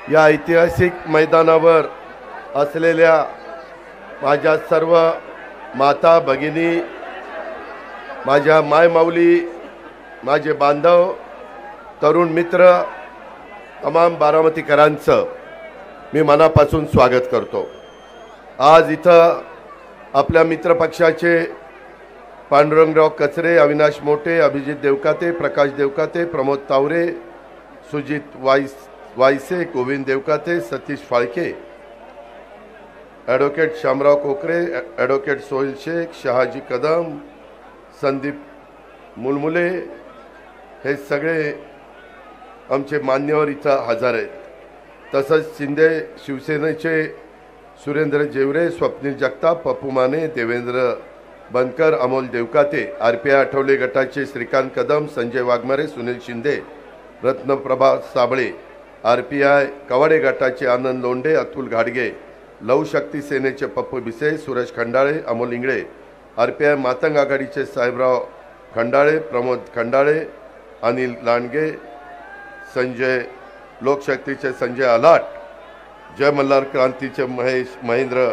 या ऐतिहासिक मैदानावर असलेल्या माझ्या सर्व माता भगिनी, माझ्या मायमाऊली, माझे बांधव, तरुण मित्र, तमाम बारामतीकरांचं मी मनापासून स्वागत करतो। आज इथं आपल्या मित्रपक्षाचे पांडुरंगराव कचरे, अविनाश मोटे, अभिजित देवकाते, प्रकाश देवकाते, प्रमोद तावरे, सुजित वायसे, गोविंद देवकाते, सतीश फाळके, ॲडव्होकेट शामराव कोकरे, ॲडव्होकेट सोहेल शेख, शहाजी कदम, संदीप मुलमुले, हे सगळे आमचे मान्यवर इथं हजर आहेत। तसंच शिंदे शिवसेनेचे सुरेंद्र जेवरे, स्वप्नील जगताप, पप्पू माने, देवेंद्र बनकर, अमोल देवकाते, RPI आठवले गटाचे श्रीकांत कदम, संजय वाघमारे, सुनील शिंदे, रत्नप्रभा साबळे, RPI कवाडे गटाचे आनंद लोंढे, अतुल घाडगे, लव शक्ती सेनेचे पप्पू बिसे, सुरेश खंडाळे, अमोल इंगळे, RPI मातंग आघाडीचे साहेबराव खंडाळे, प्रमोद खंडाळे, अनिल लांडगे, संजय लोकशक्तीचे संजय आलाट, जय मल्हार क्रांतीचे महेंद्र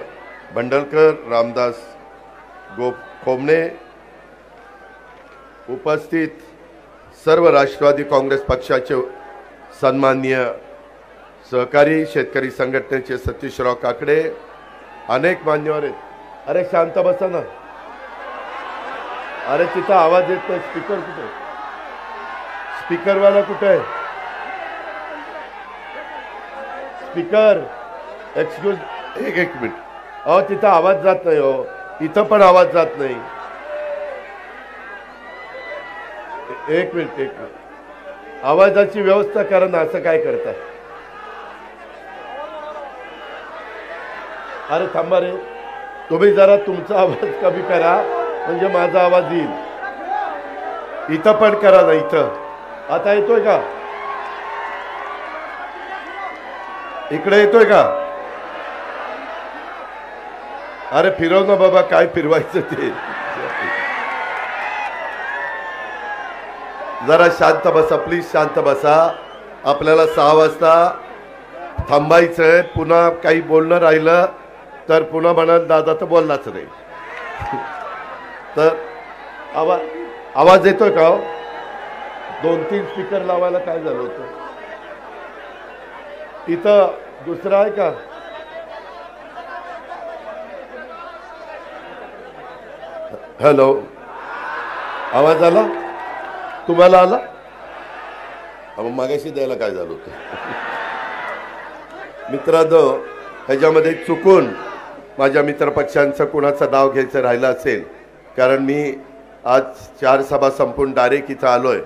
भंडलकर, रामदास खोमणे, उपस्थित सर्व राष्ट्रवादी काँग्रेस पक्षाचे सन्माननीय सहकारी, शेतकरी संघटनेचे सतीशराव काकडे, अनेक मान्यवर आहेत। अरे शांत बसा ना, अरे तिथं आवाज येत नाही, स्पीकर कुठे, स्पीकरवाला कुठे आहे, स्पीकर, एक्सक्यूज, एक मिनिट, अहो तिथं आवाज जात नाही, हो इथं पण आवाज जात नाही, एक मिनिट, आवाजाची व्यवस्था करा ना, असं काय करताय, अरे थांबा रे, तुम्ही जरा तुमचा आवाज कमी करा म्हणजे माझा आवाज येईल, इथं पण करा ना, इथं आता येतोय का, इकडे येतोय का, अरे फिरव ना बाबा, काय फिरवायचं ते, जरा शांत बसा प्लीज, शांत बसा। आपल्याला 6 वाजता थांबायचंय, पुन्हा काही बोलणं राहिलं तर पुन्हा म्हणाल दादा तर बोललाच नाही। तर आवाज येतोय का, 2-3 स्पीकर लावायला काय झालं होतं, इथं दुसरा आहे का, हॅलो, आवाज आला, तुम्हाला आला, मागाशी द्यायला काय झालं होतं, मित्रांनो ह्याच्यामध्ये चुकून माझ्या मित्रपक्षांचं कोणाचा नाव घ्यायचं राहिलं असेल, कारण मी आज 4 सभा संपून डायरेक्ट इथं आलोय,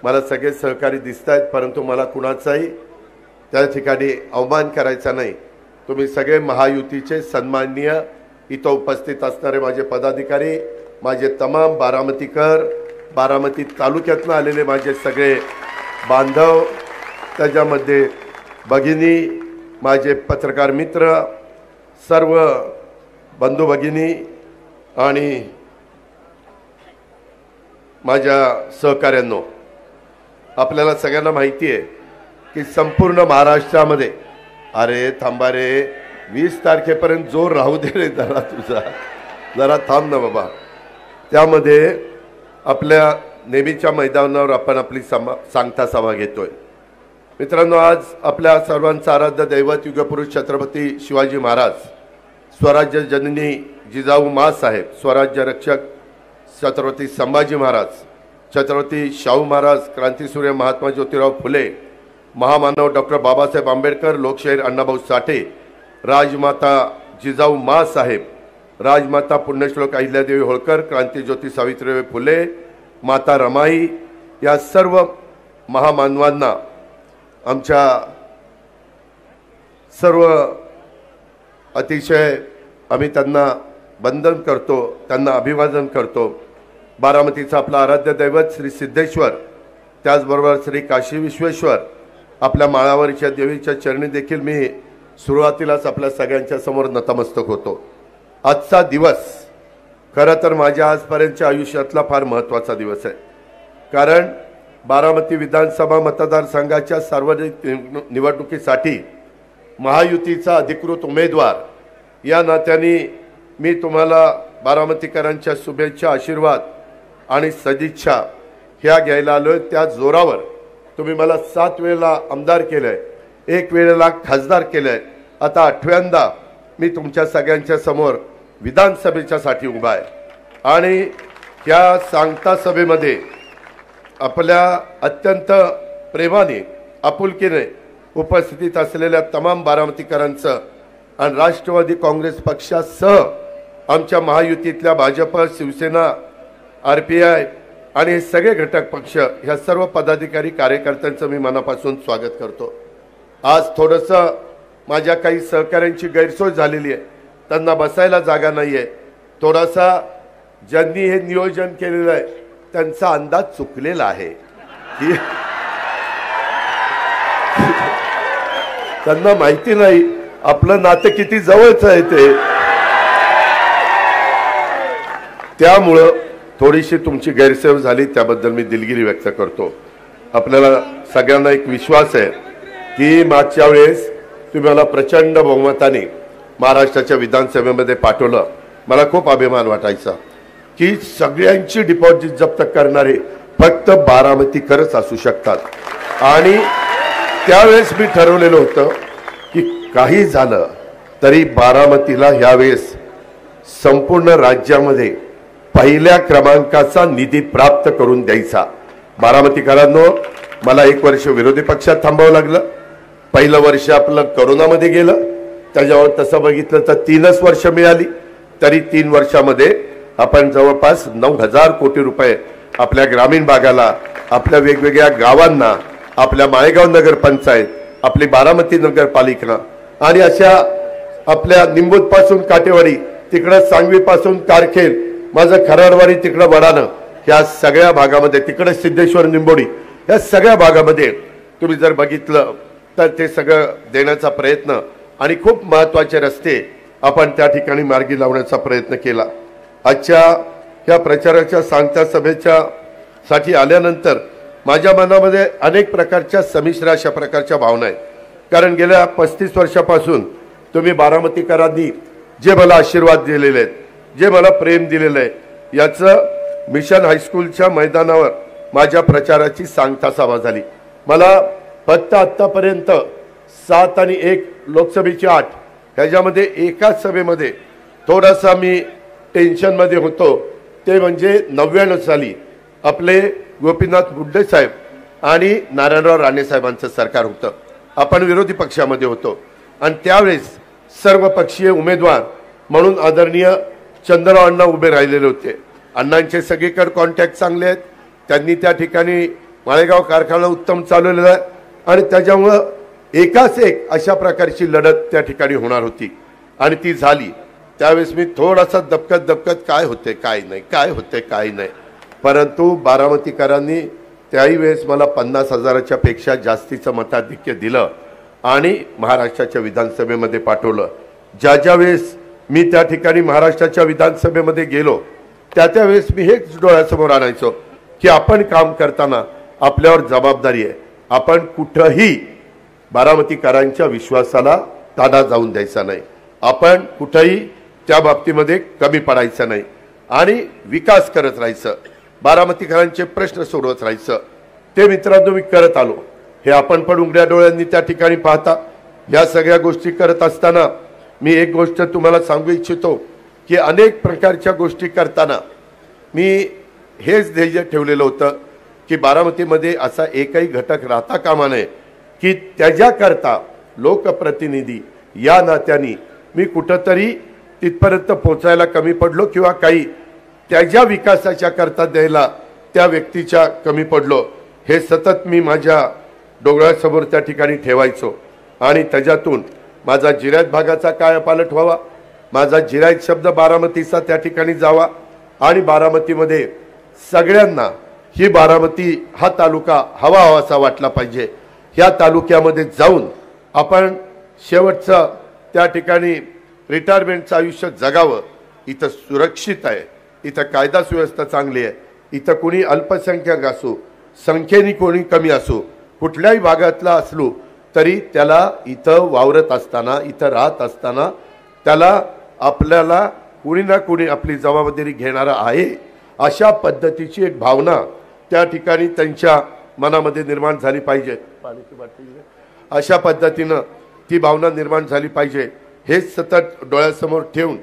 मला सगळे सहकारी दिसत आहेत, परंतु मला कुणाचाही त्या ठिकाणी अवमान करायचा नाही। तुम्ही सगळे महायुतीचे सन्माननीय इथं उपस्थित असणारे माझे पदाधिकारी, माझे तमाम बारामतीकर, बारामती तालुक्यातून आलेले माझे सगळे बांधव, त्याच्यामध्ये भगिनी, माझे पत्रकार मित्र, सर्व बंधू भगिनी आणि माझ्या सहकाऱ्यांनो, आपल्याला सगळ्यांना माहिती आहे की संपूर्ण महाराष्ट्रामध्ये, अरे थांबा रे, 20 तारखेपर्यंत जोर राहू दे रे जरा तुझा, जरा थांब ना बाबा। त्यामध्ये आपल्या नेहमीच्या मैदानावर आपण आपली सांगता सभा घेतोय। मित्रांनो, आज आपल्या सर्वांचा आराध्य दैवत युगपुरुष छत्रपती शिवाजी महाराज, स्वराज्य जननी जिजाऊ माँसाहेब, स्वराज्य रक्षक छत्रपती संभाजी महाराज, छत्रपती शाहू महाराज, क्रांतीसूर्य महात्मा ज्योतिराव फुले, महामानव डॉक्टर बाबासाहेब आंबेडकर, लोकशाहीर अण्णाभाऊ साठे, राजमाता जिजाऊ माँसाहेब, राजमाता पुण्यश्लोक अहिल्यादेवी होळकर, क्रांतीज्योती सावित्रीबाई फुले, माता रमाई, या सर्व महामानवांना आमच्या सर्व अतिशय आम्ही त्यांना वंदन करतो, त्यांना अभिवादन करतो। बारामतीचा आपला आराध्य दैवत श्री सिद्धेश्वर, त्याचबरोबर श्री काशी विश्वेश्वर, आपल्या माळावरच्या देवीच्या चरणी देखील मी सुरुवातीलाच आपल्या सगळ्यांच्या समोर नतमस्तक होतो। आजचा दिवस खरं तर माझ्या आजपर्यंतच्या आयुष्यातला फार महत्त्वाचा दिवस आहे, कारण बारामती विधानसभा मतदारसंघाच्या सार्वत्रिक निवडणुकीसाठी महायुतीचा अधिकृत उमेदवार या नात्याने मी तुम्हाला बारामतीकरांच्या शुभेच्छा, आशीर्वाद आणि सदिच्छा ह्या घ्यायला आलोय। त्या जोरावर तुम्ही मला 7 वेळेला आमदार केलंय, 1 वेळेला खासदार केलंय, आता 8व्यांदा मी तुमच्या सगळ्यांच्या समोर विधानसभेच्यासाठी उभा आहे। आणि या सांगता सभेमध्ये आपल्या अत्यंत प्रेमाने, आपुलकीने उपस्थित असलेल्या तमाम बारामतीकरांचं आणि राष्ट्रवादी काँग्रेस पक्षासह आमच्या महायुतीतल्या भाजप, शिवसेना, RPI आणि हे सगळे घटक पक्ष ह्या सर्व पदाधिकारी कार्यकर्त्यांचं मी मनापासून स्वागत करतो। आज थोडंसं माझ्या काही सहकाऱ्यांची गैरसोय झालेली आहे, त्यांना बसायला जागा नाही आहे। थोडासा ज्यांनी हे नियोजन केलेलं आहे त्यांचा अंदाज चुकलेला आहे की त्यांना माहिती नाही आपलं नातं किती जवळचं आहे ते, त्यामुळं थोडीशी तुमची गैरसोय झाली, त्याबद्दल मी दिलगिरी व्यक्त करतो। आपल्याला सगळ्यांना एक विश्वास आहे की मागच्या वेळेस तुम्ही मला प्रचंड बहुमताने महाराष्ट्राच्या विधानसभेमध्ये पाठवलं। मला खूप अभिमान वाटायचा की सगळ्यांची डिपॉझिट जप्त करणारे फक्त बारामतीकरच असू शकतात। आणि त्यावेळेस मी ठरवलेलं होतं की काही झालं तरी बारामतीला ह्यावेळेस संपूर्ण राज्यामध्ये पहिल्या क्रमांकाचा निधी प्राप्त करून द्यायचा। बारामतीकरांनो, मला 1 वर्ष विरोधी पक्षात थांबावं लागलं। पहिलं वर्ष आपलं कोरोनामध्ये गेलं, त्याच्यावर तसं बघितलं तर 3च वर्ष मिळाली, तरी 3 वर्षामध्ये आपण जवळपास 9,000 कोटी रुपये आपल्या ग्रामीण भागाला, आपल्या वेगवेगळ्या गावांना, आपल्या माळेगाव नगरपंचायत, आपली बारामती नगरपालिका आणि अशा आपल्या निंबूत पासून काटेवाडी, तिकडं सांगवी पासून कारखेल, माझं खराडवाडी तिकडं वडानं, ह्या सगळ्या भागामध्ये, तिकडं सिद्धेश्वर निंबोडी, या सगळ्या भागामध्ये तुम्ही जर बघितलं तर ते सगळं देण्याचा प्रयत्न आणि खूप महत्त्वाचे रस्ते आपण त्या ठिकाणी मार्गी लावण्याचा प्रयत्न केला। आजच्या ह्या प्रचाराच्या सांगता सभेच्या साठी आल्यानंतर माझ्या मनामध्ये अनेक प्रकारच्या संमिश्र अशा प्रकारच्या भावना आहेत। कारण गेल्या 35 वर्षापासून तुम्ही बारामतीकरांनी जे मला आशीर्वाद दिलेले आहेत, जे मला प्रेम दिलेलं आहे, याचं मिशन हायस्कूलच्या मैदानावर माझ्या प्रचाराची सांगता सभा झाली। मला फक्त आतापर्यंत 7 आणि 1 लोकसभेची 8 ह्याच्यामध्ये एकाच सभेमध्ये थोडासा मी टेन्शनमध्ये होतो, ते म्हणजे 99 साली आपले गोपीनाथ मुंडे साहेब आणि नारायणराव राणे साहेबांचं सरकार होतं। आपण विरोधी पक्षामध्ये होतो आणि त्यावेळेस सर्वपक्षीय उमेदवार म्हणून आदरणीय चंद्रराव अण्णा उभे राहिलेले होते। अण्णांचे सगळीकडे कॉन्टॅक्ट चांगले आहेत, त्यांनी त्या ठिकाणी माळेगाव कारखाना उत्तम चालवलेला आहे आणि त्याच्यामुळं एकाच एक अशा प्रकारची लढत त्या ठिकाणी होणार होती आणि ती झाली। त्यावेळेस मी थोडासा दबकत काय होते काय नाही, काय होते काय नाही, परंतु बारामतीकरांनी त्याही वेळेस मला 50,000च्या पेक्षा जास्तीचं मताधिक्य दिलं आणि महाराष्ट्राच्या विधानसभेमध्ये पाठवलं। ज्या वेळेस मी त्या ठिकाणी महाराष्ट्राच्या विधानसभेमध्ये गेलो त्यावेळेस मी हेच डोळ्यासमोर आणायचो की आपण काम करताना आपल्यावर जबाबदारी आहे, आपण कुठंही बारामतीकरांच्या विश्वासाला ताडा जाऊन द्यायचा नाही, आपण कुठंही त्या बाबतीमध्ये कमी पडायचं नाही आणि विकास करत राहायचं, बारामतीकरांचे प्रश्न सोडवत राहायचं। ते मित्रांनो मी करत आलो। हे आपण पण उघड्या डोळ्यांनी त्या ठिकाणी पाहता या सगळ्या गोष्टी करत असताना मी एक गोष्ट तुम्हाला सांगू इच्छितो की अनेक प्रकारच्या गोष्टी करताना मी हेच ध्येय ठेवलेलं होतं की बारामतीमध्ये असा एकही घटक राहता कामा नये की त्याच्याकरता लोकप्रतिनिधी या नात्याने मी कुठंतरी तिथपर्यंत पोहोचायला कमी पडलो किंवा काही त्याच्या विकासाच्या करता द्यायला त्या व्यक्तीच्या कमी पडलो, हे सतत मी माझ्या डोळ्यासमोर त्या ठिकाणी ठेवायचो आणि त्याच्यातून माझा जिरायत भागाचा कायापालट व्हावा, माझा जिरायत शब्द बारामतीचा त्या ठिकाणी जावा आणि बारामतीमध्ये सगळ्यांना ही बारामती हा तालुका हवाहवासा वाटला पाहिजे। ह्या तालुक्यामध्ये जाऊन आपण शेवटचं त्या ठिकाणी रिटायरमेंटचं आयुष्य जगावं। इथं सुरक्षित आहे, इथं कायदा सुव्यवस्था चांगली आहे, इथं कोणी अल्पसंख्याक असो, संख्येने कोणी कमी असो, कुठल्याही भागातला असलो तरी त्याला इथं वावरत असताना, इथं राहत असताना त्याला आपल्याला कुणी ना कुणी आपली जबाबदारी घेणारा आहे अशा पद्धतीची एक भावना त्या ठिकाणी त्यांच्या मनामध्ये निर्माण झाली पाहिजे। अशा पद्धतीनं ती भावना निर्माण झाली पाहिजे हेच सतत डोळ्यासमोर ठेवून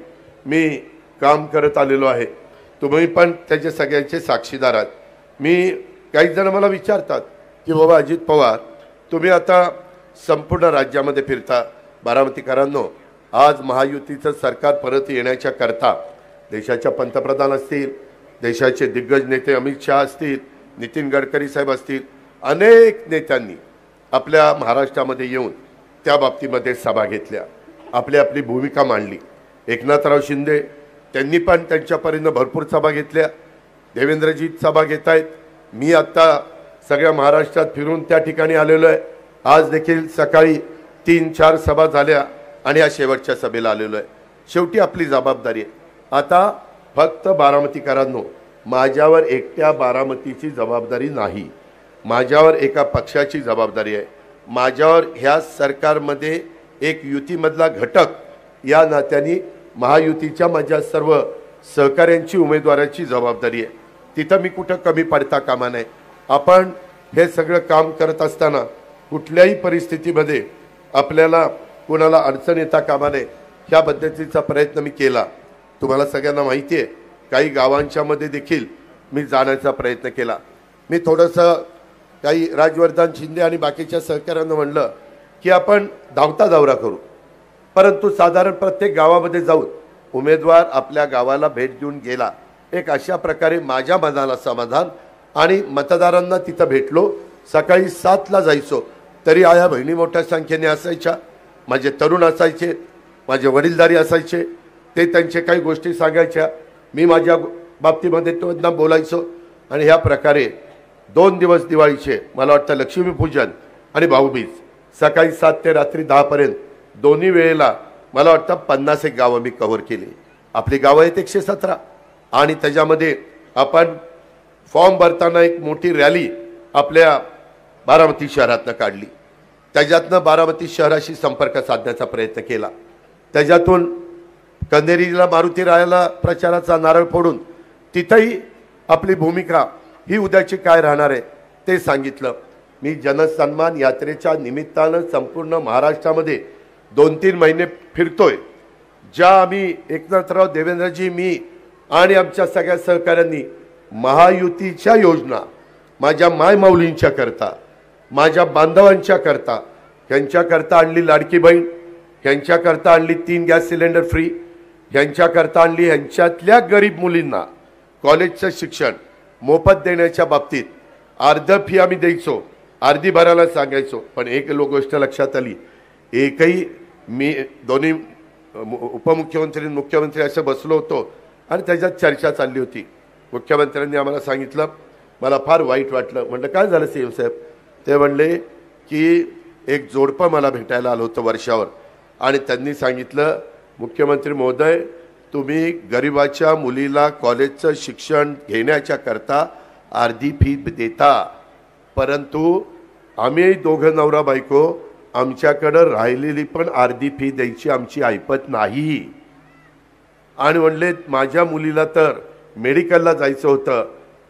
मी काम करत आलेलो आहे। तुम्ही पण त्याचे सगळ्यांचे साक्षीदार आहात। मी काही जण मला विचारतात की बाबा अजित पवार तुम्ही आता संपूर्ण राज्यामध्ये फिरता, बारामतीकरांनो आज महायुतीचं सरकार परत येण्याच्या करता देशाच्या पंतप्रधान असतील, देशाचे दिग्गज नेते अमित शहा असतील, नितीन गडकरी साहेब असतील, अनेक नेत्यांनी आपल्या महाराष्ट्रामध्ये येऊन त्या बाबतीमध्ये सभा घेतल्या, आपली आपली भूमिका मांडली। एकनाथराव शिंदे त्यांनी पण त्यांच्या परीने भरपूर सभा घेतल्या, देवेंद्रजी सभा घेत आहेत। मी आता सगळ्या महाराष्ट्रात फिरून त्या ठिकाणी आलेलो आहे। आज देखील सकाळी 3-4 सभा झाल्या आणि या शेवटच्या सभेला आलेलो आहे। शेवटी आपली जबाबदारी आहे। आता फक्त बारामतीकरांनो, माझ्यावर एकट्या बारामतीची जबाबदारी नाही, माझ्यावर एका पक्षाची जबाबदारी आहे, माझ्यावर ह्या सरकारमध्ये एक युतीमधला घटक या नात्याने महायुतीच्या माझ्या सर्व सहकाऱ्यांची उमेदवाराची जबाबदारी आहे। तिथं मी कुठं कमी पडता कामा नये। आपण हे सगळं काम करत असताना कुठल्याही परिस्थितीमध्ये आपल्याला कोणाला अडचण येता कामा नये ह्या पद्धतीचा प्रयत्न मी केला। तुम्हाला सगळ्यांना माहिती आहे काही गावांच्या मध्ये देखील मी जाण्याचा प्रयत्न केला। मी थोडंसं काही राजवर्धन शिंदे आणि बाकीच्या सहकाऱ्यांना म्हणलं की आपण धावता दौरा करू, परंतु साधारण प्रत्येक गावामध्ये जाऊन उमेदवार आपल्या गावाला भेट देऊन गेला, एक अशा प्रकारे माझ्या मनाला समाधान। आणि मतदारांना तिथं भेटलो, सकाळी 7ला जायचो तरी आया बहिणी मोठ्या संख्येने असायच्या, माझे तरुण असायचे, माझे वडीलधारी असायचे, ते त्यांचे काही गोष्टी सांगायच्या, मी माझ्या बाबतीमध्ये त्यांना बोलायचो। आणि ह्या प्रकारे 2 दिवस दिवाळीचे, मला वाटतं लक्ष्मीपूजन आणि भाऊबीज, सकाळी 7 ते रात्री 10 पर्यंत दोन्ही वेळेला मला वाटतं 50 गावं मी कव्हर केली। आपली गावं आहेत 117 आणि त्याच्यामध्ये आपण फॉर्म भरताना एक मोठी रॅली आपल्या बारामती शहरातनं काढली, त्याच्यातनं बारामती शहराशी संपर्क साधण्याचा प्रयत्न केला, त्याच्यातून कंदेरीला मारुती रायाला प्रचाराचा नारळ फोडून तिथेही आपली भूमिका ही उद्याची काय राहणार आहे ते सांगितलं। मी जनसन्मान यात्रेच्या निमित्तानं संपूर्ण महाराष्ट्रामध्ये 2-3 महिने फिरतोय। ज्या आम्ही एकनाथराव, देवेंद्रजी, मी आणि आमच्या सगळ्या सहकाऱ्यांनी महायुतीच्या योजना माझ्या मायमाऊलींच्या करता, माझ्या बांधवांच्या करता, ह्यांच्याकरता आणली लाडकी बहीण, ह्यांच्याकरता आणली 3 गॅस सिलेंडर फ्री, ह्यांच्याकरता आणली ह्यांच्यातल्या गरीब मुलींना कॉलेजचं शिक्षण मोफत देण्याच्या बाबतीत अर्ध फी आम्ही द्यायचो, अर्धी भरायला सांगायचो। पण एक गोष्ट लक्षात आली, एकही मी दोन्ही उपमुख्यमंत्री मुख्यमंत्री असं बसलो होतो आणि त्याच्यात चर्चा चालली होती। मुख्यमंत्र्यांनी आम्हाला सांगितलं, मला फार वाईट वाटलं। म्हटलं काय झालं सीएम साहेब? ते म्हणले की एक जोडपं मला भेटायला आलं होतं वर्षावर आणि त्यांनी सांगितलं, मुख्यमंत्री महोदय तुम्ही गरिबाच्या मुलीला कॉलेजचं शिक्षण घेण्याच्या करता अर्धी फी देता, परंतु आम्ही दोघं नवरा बायको आमच्याकडं राहिलेली पण अर्धी फी द्यायची आमची ऐपत नाही। आणि म्हणले माझ्या मुलीला तर मेडिकलला जायचं होतं,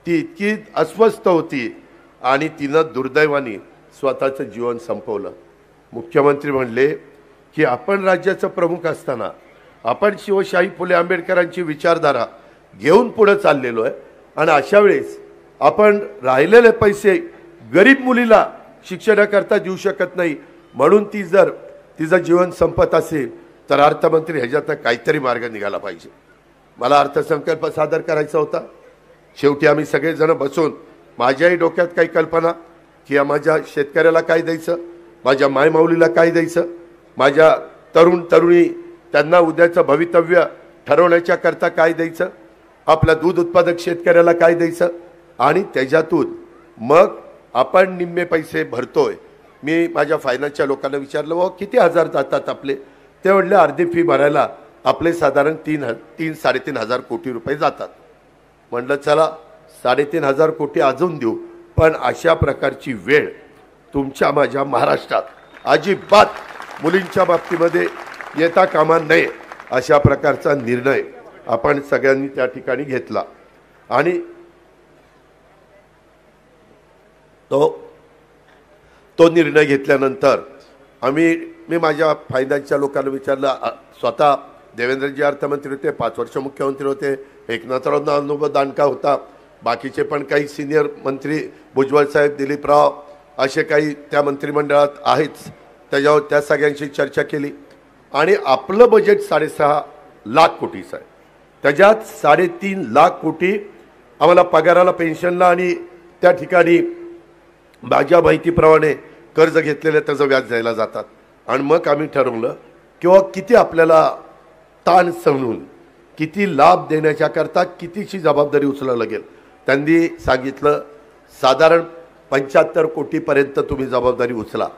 ती इतकी अस्वस्थ होती आणि तिनं दुर्दैवाने स्वतःचं जीवन संपवलं। मुख्यमंत्री म्हणले की आपण राज्याचा प्रमुख असताना आपण शिवशाही फुले आंबेडकरांची विचारधारा घेऊन पुढे चाललेलो आहे आणि अशा वेळेस आपण राहिलेले पैसे गरीब मुलीला शिक्षणाकरता देऊ शकत नाही, म्हणून ती जर तिचं जीवन संपत असेल तर अर्थमंत्री ह्याच्यातनं काहीतरी मार्ग निघाला पाहिजे। मला अर्थसंकल्प सादर करायचा होता। शेवटी आम्ही सगळेजण बसून माझ्याही डोक्यात काही कल्पना की माझ्या शेतकऱ्याला काय द्यायचं, माझ्या मायमाऊलीला काय द्यायचं, माझ्या तरुण तरुणी त्यांना उद्याचं भवितव्य ठरवण्याच्या करता काय द्यायचं, आपल्या दूध उत्पादक शेतकऱ्याला काय द्यायचं आणि त्याच्यातून मग आपण निम्मे पैसे भरतोय। मी माझ्या फायनान्सच्या लोकांना विचारलं, व किती हजार जातात आपले? ते म्हणले अर्धी फी भरायला आपले साधारण 3-3.5 हजार कोटी रुपये जातात। म्हणलं चला 3.5 हजार कोटी अजून देऊ, पण अशा प्रकारची वेळ तुमच्या माझ्या महाराष्ट्रात अजिबात मुलींच्या बाबतीमध्ये येता कामा नये अशा प्रकारचा निर्णय आपण सगळ्यांनी त्या ठिकाणी घेतला आणि तो निर्णय घेतल्यानंतर मी माझ्या फायद्याच्या लोकांना विचारलं. स्वतः देवेंद्रजी अर्थमंत्री होते, 5 वर्ष मुख्यमंत्री होते, एकनाथराव अनुभव दांडका होता, बाकीचे पण काही सिनियर मंत्री भुजबळ साहेब, दिलीपराव असे काही त्या मंत्रिमंडळात आहेच. त्याच्यावर त्या सगळ्यांशी चर्चा केली आणि आपलं बजेट 6.5 लाख कोटीचं आहे. त्याच्यात 3.5 लाख कोटी आम्हाला पगाराला, पेन्शनला आणि त्या ठिकाणी माझ्या माहितीप्रमाणे कर्ज घेतलेले त्याचं व्याज द्यायला जातात. आणि मग आम्ही ठरवलं किंवा किती आपल्याला ताण सहून किती लाभ देण्याच्या करता कितीची जबाबदारी उचलावी लागेल. त्यांनी सांगितलं साधारण 75 कोटीपर्यंत तुम्ही जबाबदारी उचला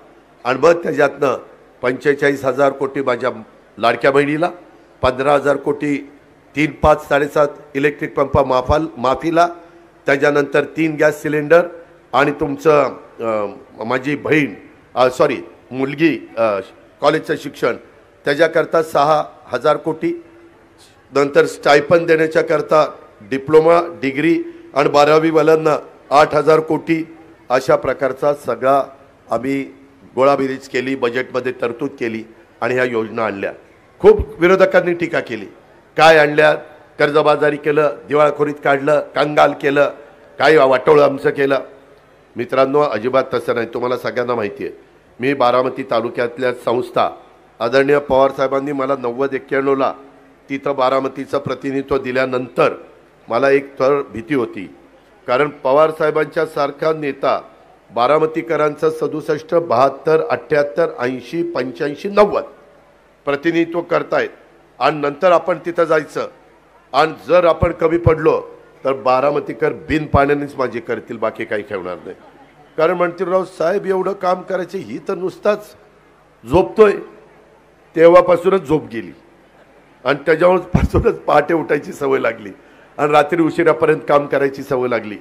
आणि मग त्याच्यातनं 45,000 कोटी माझ्या लाडक्या बहिणीला, 15,000 कोटी 3, 5, 7.5 इलेक्ट्रिक पंप माफीला, त्याच्यानंतर 3 गॅस सिलेंडर आणि तुमचं माझी बहीण मुलगी कॉलेजचं शिक्षण त्याच्याकरता 6,000 कोटी, नंतर स्टायपन देण्याच्या करता डिप्लोमा, डिग्री आणि 12वी वाल्यांना 8,000 कोटी अशा प्रकारचा सगळा आम्ही गोळाबेरीज केली, बजेटमध्ये तरतूद केली आणि ह्या योजना आणल्या. खूप विरोधकांनी टीका केली. काय आणल्या? कर्जबाजारी केलं, दिवाळखोरीत काढलं, कंगाल केलं, काय वाटोळं आमचं केलं. मित्रांनो, अजिबात तसं नाही. तुम्हाला सगळ्यांना माहिती आहे, मी बारामती तालुक्यातल्या संस्था आदरणीय पवार साहेबांनी मला 90-91ला तिथं बारामतीचं प्रतिनिधित्व दिल्यानंतर मला एक तर भीती होती, कारण पवार साहेबांच्या सारखा नेता बारामतीकरांचं 67, 72, 78, 80, 85, 90 प्रतिनिधित्व करतायत आणि नंतर आपण तिथं जायचं आणि जर आपण कमी पडलो तर बारामतीकर बिन पाण्यानेच माझी करतील, बाकी काही ठेवणार नाही. कारण म्हणतील राव साहेब एवढं काम करायचे, ही तर नुसताच झोपतोय. तेव्हापासूनच झोप गेली आणि त्याच्यापासूनच पहाटे उठायची सवय लागली आणि रात्री उशिरापर्यंत काम करायची सवय लागली.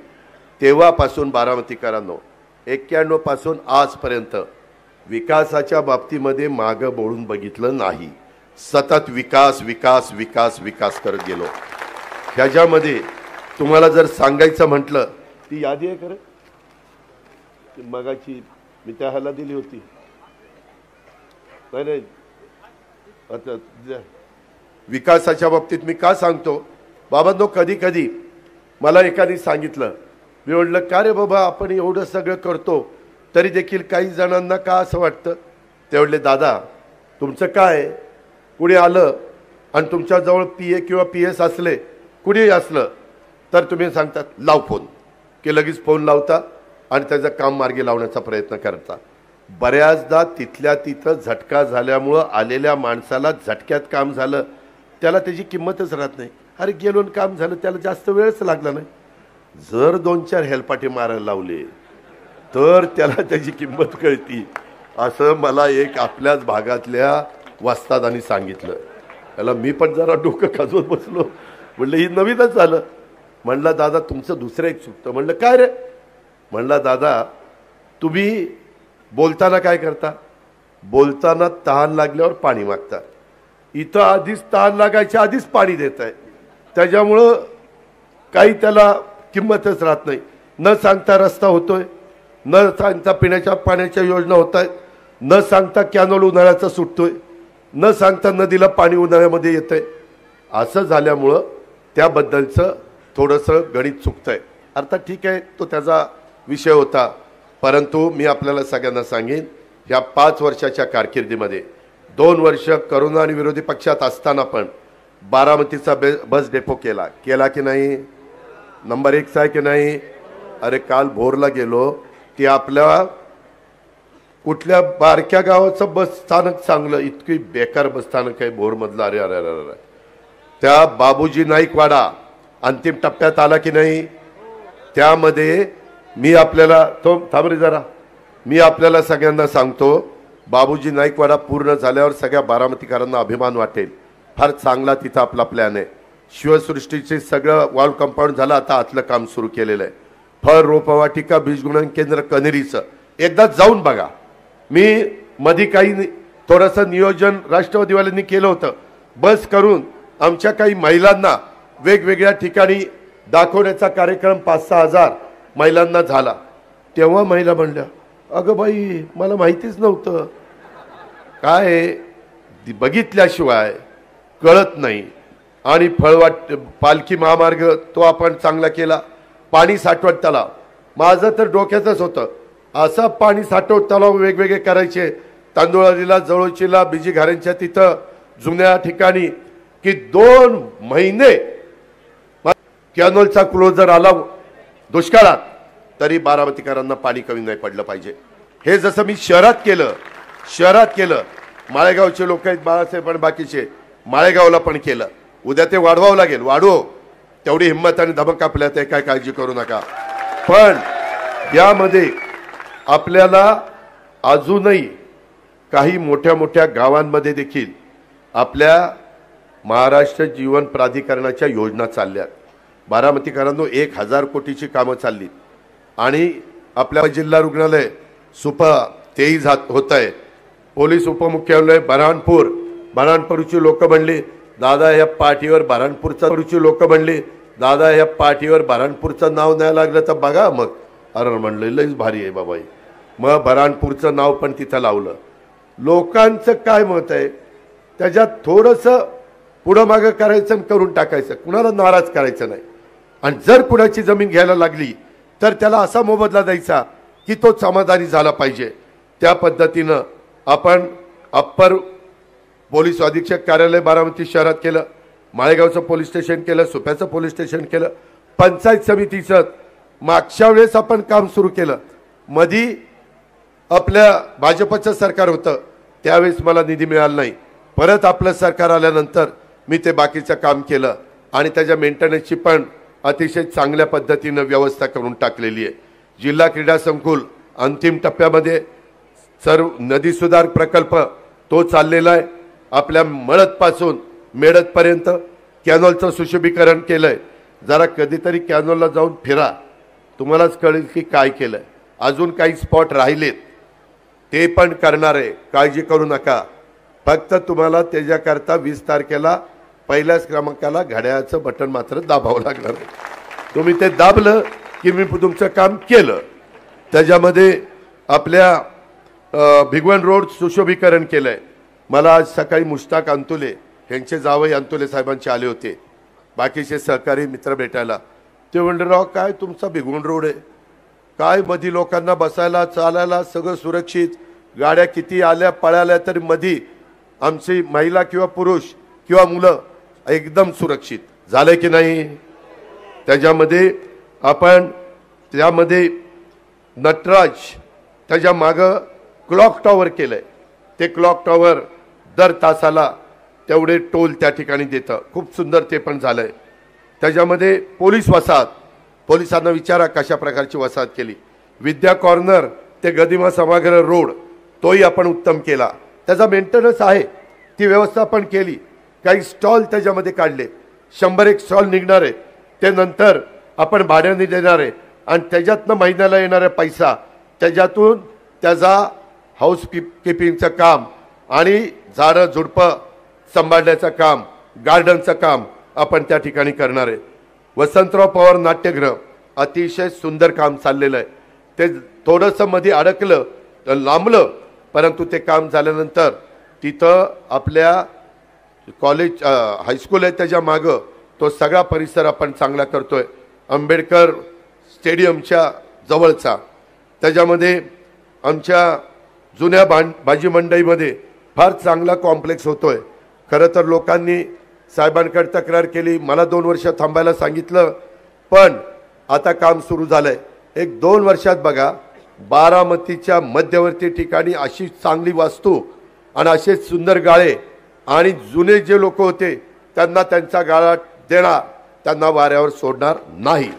तेव्हापासून बारामतीकरांनो 91 पासून आजपर्यंत विकासाच्या बाबतीमध्ये मागं बोळून बघितलं नाही. सतत विकास विकास विकास विकास करत गेलो. ह्याच्यामध्ये तुम्हाला जर सांगायचं म्हटलं, ती यादी आहे खरं मगाची मी त्या ह्याला दिली होती. नाही आता विकासाच्या बाबतीत मी का सांगतो बाबांनो, कधी कधी मला एकाने सांगितलं, मी म्हटलं का रे बाबा आपण एवढं सगळं करतो तरी देखील काही जणांना का असं वाटतं. ते म्हटले दादा तुमचं काय, कुणी आलं आणि तुमच्याजवळ PA किंवा PS असले, कुणीही असलं तर तुम्ही सांगतात लाव फोन, की लगेच फोन लावता आणि त्याचं काम मार्गी लावण्याचा प्रयत्न करता. बऱ्याचदा तिथल्या तिथं झटका झाल्यामुळं आलेल्या माणसाला झटक्यात काम झालं, त्याला त्याची किंमतच राहत नाही. अरे गेलो काम झालं, त्याला जास्त वेळच लागला नाही. जर 2-4 हेलपाटे मारायला लावले तर त्याला त्याची किंमत कळती, असं मला एक आपल्याच भागातल्या वस्तादांनी सांगितलं. त्याला मी पण जरा डोकं खाजवत बसलो. म्हणलं ही नवीनच झालं. म्हणलं दादा तुमचं दुसरं एक चुकतं. म्हणलं काय रे. म्हणलं दादा तुम्ही बोलताना काय करता, बोलताना तहान लागल्यावर पाणी मागता. इथं आधीच तहान लागायच्या आधीच पाणी देत आहे, त्याच्यामुळं काही त्याला किंमतच राहत नाही. न सांगता रस्ता होतोय, न सांगता पिण्याच्या पाण्याच्या योजना होत आहेत, न सांगता कॅनोल उन्हाळ्याचा सुटतोय, न सांगता नदीला पाणी उन्हाळ्यामध्ये येतंय. असं झाल्यामुळं त्याबद्दलचं थोडंसं गणित चुकतंय. अर्थात ठीक आहे, तो त्याचा विषय होता. परंतु मी आपल्याला सगळ्यांना सांगेन, ह्या 5 वर्षाच्या कारकिर्दीमध्ये 2 वर्ष करोना आणि विरोधी पक्षात असताना पण बारामतीचा बस डेपो केला की नाही, नंबर 1 आहे की नाही. अरे काल भोरला गेलो, ती आपल्या कुठल्या बारक्या गावाचं बस स्थानक चांगलं, इतकी बेकार बस स्थानक आहे भोरमधलं. अरे अरे अरे अरे, त्या बाबूजी नाईकवाडा अंतिम टप्प्यात आला की नाही. त्यामध्ये मी आपल्याला तो थांबरे जरा, मी आपल्याला सगळ्यांना सांगतो, बाबूजी नाईकवाडा पूर्ण झाल्यावर सगळ्या बारामतीकरांना अभिमान वाटेल. फार चांगला तिथं आपला प्लॅन आहे. शिवसृष्टीचे सगळं वॉल कंपाऊंड झालं, आता आतलं काम सुरू केलेलं आहे. फळ रोपवाटिका बीजगुणन केंद्र कनेरीचं एकदा जाऊन बघा. मी मधी काही थोडंसं नियोजन राष्ट्रवादीवाल्यांनी केलं होतं, बस करून आमच्या काही महिलांना वेगवेगळ्या ठिकाणी दाखवण्याचा कार्यक्रम 5-6 हजार महिलांना झाला। तेव्हा महिला म्हणल्या, अगं बाई मला माहितीच नव्हतं, काय बघितल्याशिवाय कळत नाही। आणि फळवाट पालखी महामार्ग तो आपण चांगला केला, पाणी साठवण तलाव माझं तर डोक्यातच होतं, असं पाणी साठवण तलाव वेगवेगळे करायचे, तांदुळालीला जवळचीला बिजी घरांच्या तिथं जुन्या ठिकाणी, की 2 महिने कॅनोलचा क्लोजर आला दुष्काळात तरी बारामतीकरांना पाणी कमी नाही पडलं पाहिजे। हे जसं मी शहरात केलं माळेगावचे लोक आहेत बाळासाहेब पण बाकीचे, माळेगावला पण केलं, उद्या ते वाढवावं लागेल, वाढवू तेवढी हिंमत आणि धमक आपल्यात आहे, काय काळजी करू नका। पण यामध्ये आपल्याला अजूनही काही मोठ्या मोठ्या गावांमध्ये देखील आपल्या महाराष्ट्र जीवन प्राधिकरणाच्या योजना चालल्या, बारामतीकरांनो 1000 कोटीची कामं चालली आणि आपल्या जिल्हा रुग्णालय सुपा तेही होत आहे, पोलीस उपमुख्यालय बऱ्हाणपूरची लोक म्हणली दादा या पाठीवर बऱ्हाणपूरची लोक म्हणली दादा या पाठीवर बऱ्हाणपूरचं नाव नाही लागलं तर बघा मग, अरे म्हणलं लईच भारी आहे बाबाई, मग बऱ्हाणपूरचं नाव पण तिथं लावलं। लोकांचं काय मत आहे त्याच्यात थोडंसं पुढं मागं करायचं आणि करून टाकायचं, कुणाला नाराज करायचं नाही। आणि जर कुणाची जमीन घ्यायला लागली तर त्याला असा मोबदला द्यायचा की तो समाधानी झाला पाहिजे। त्या पद्धतीनं आपण अप्पर पोलीस अधीक्षक कार्यालय बारामती शहरात केलं, माळेगावचं पोलीस स्टेशन केलं, सुप्याचं पोलीस स्टेशन केलं, पंचायत समितीचं मागच्या वेळेस आपण काम सुरू केलं। मधी आपल्या भाजपचं सरकार होतं त्यावेळेस मला निधी मिळाला नाही, परत आपलं सरकार आल्यानंतर मी ते बाकीचं काम केलं आणि त्याच्या मेंटेनन्सची पण अतिशय चांगल्या पद्धतीनं व्यवस्था करून टाकलेली आहे। जिल्हा क्रीडा संकुल अंतिम टप्प्यामध्ये, सर्व नदी सुधार प्रकल्प तो चाललेला आहे, आपल्या मळदपासून मेडतपर्यंत कॅनॉलचं सुशोभीकरण केलंय। जरा कधीतरी कॅनॉलला जाऊन फिरा, तुम्हालाच कळेल की काय केलंय। अजून काही स्पॉट राहिलेत ते पण करणार आहे, काळजी करू नका। फक्त तुम्हाला त्याच्याकरता 20 तारखेला पहिल्याच क्रमांकाला घड्याळाचं बटन मात्र दाबावं लागणार आहे, तुम्ही ते दाबलं की मी तुमचं काम केलं। त्याच्यामध्ये आपल्या भिगवण रोड सुशोभीकरण केलंय। मला आज सकाळी मुश्ताक अंतुले यांचे जावई अंतुले साहेबांचे आले होते, बाकीचे सहकारी मित्र भेटायला, ते म्हणले राव काय तुमचा भिगवण रोड आहे, काय मधी लोकांना बसायला चालायला सगळं सुरक्षित, गाड्या किती आल्या पळाल्या तरी मधी आमची महिला किंवा पुरुष किंवा मुलं एकदम सुरक्षित झाले की नाही। त्याच्यामध्ये आपण त्यामध्ये नटराज त्याच्या मागं क्लॉक टॉवर केलंय, ते क्लॉक टॉवर दर तासाला तेवढे टोल त्या ठिकाणी देतं, खूप सुंदर ते पण झालंय। त्याच्यामध्ये पोलीस वसाहत, पोलिसांना विचारा कशा प्रकारची वसाहत केली। विद्या कॉर्नर ते गदिमा सभागृह रोड तोही आपण उत्तम केला, त्याचा मेंटेनन्स आहे, ती व्यवस्था पण केली। काही स्टॉल त्याच्यामध्ये काढले, 101 स्टॉल निघणार आहे, ते नंतर आपण भाड्याने देणार आहे आणि त्याच्यातनं महिन्याला येणारा पैसा त्याच्यातून त्याचा हाऊस कीपिंगचं काम आणि झाडं झुडपं सांभाळण्याचं काम, गार्डनचं काम आपण त्या ठिकाणी करणार आहे। वसंतराव पवार नाट्यगृह अतिशय सुंदर काम चाललेलं आहे, ते थोडंसं मध्ये अडकलं लांबलं, परंतु ते काम झाल्यानंतर तिथं आपल्या कॉलेज हायस्कूल आहे त्याच्या मागं तो सगळा परिसर आपण चांगला करतोय, आंबेडकर स्टेडियमच्या जवळचा। त्याच्यामध्ये आमच्या जुन्या भाजी मंडईमध्ये फार चांगला कॉम्प्लेक्स होतोय। खरं तर लोकांनी साहेबांकडे तक्रार केली, मला 2 वर्ष थांबायला सांगितलं, पण आता काम सुरू झालंय। 1-2 वर्षात बघा बारामतीच्या मध्यवर्ती ठिकाणी अशी चांगली वास्तू आणि असे सुंदर गाळे आणि जुने जे लोक होते त्यांना त्यांचा गाळा देणार, त्यांना वाऱ्यावर सोडणार नाही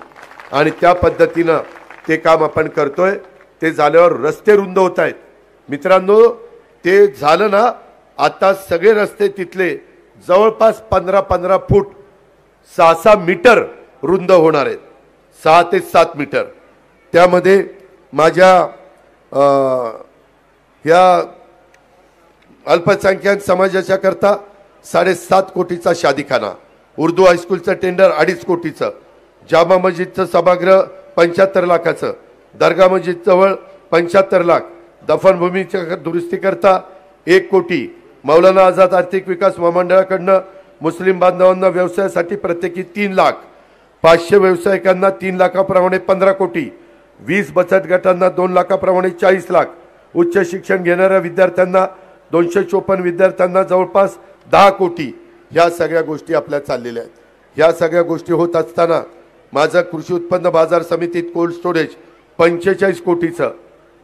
आणि त्या पद्धतीनं ते काम आपण करतोय। ते झाल्यावर रस्ते रुंद होत आहेत मित्रांनो, ते झालं ना आता सगळे रस्ते तिथले जवळपास 15-15 फूट 6-6 मीटर रुंद होणार आहेत, 6 ते 7 मीटर। त्यामध्ये माझ्या या अल्पसंख्याक समाजाच्या करता 7.5 कोटीचा शादीखाना, उर्दू हायस्कूलचं टेंडर 2.5 कोटीचं, जामा मस्जिदचं सभागृह 75 लाखाचं, दर्गा मस्जिद जवळ 75 लाख, दफनभूमीच्या दुरुस्ती करता 1 कोटी, मौलाना आझाद आर्थिक विकास महामंडळाकडनं मुस्लिम बांधवांना व्यवसायासाठी प्रत्येकी 3 लाख, 500 व्यावसायिकांना 3 लाखाप्रमाणे 15 कोटी, 20 बचत गटांना 2 लाखाप्रमाणे 40 लाख, उच्च शिक्षण घेणाऱ्या विद्यार्थ्यांना 254 विद्यार्थ्यांना जवळपास 10 कोटी, ह्या सगळ्या गोष्टी आपल्या चाललेल्या आहेत. ह्या सगळ्या गोष्टी होत असताना माझं कृषी उत्पन्न बाजार समितीत कोल्ड स्टोरेज 45 कोटीचं,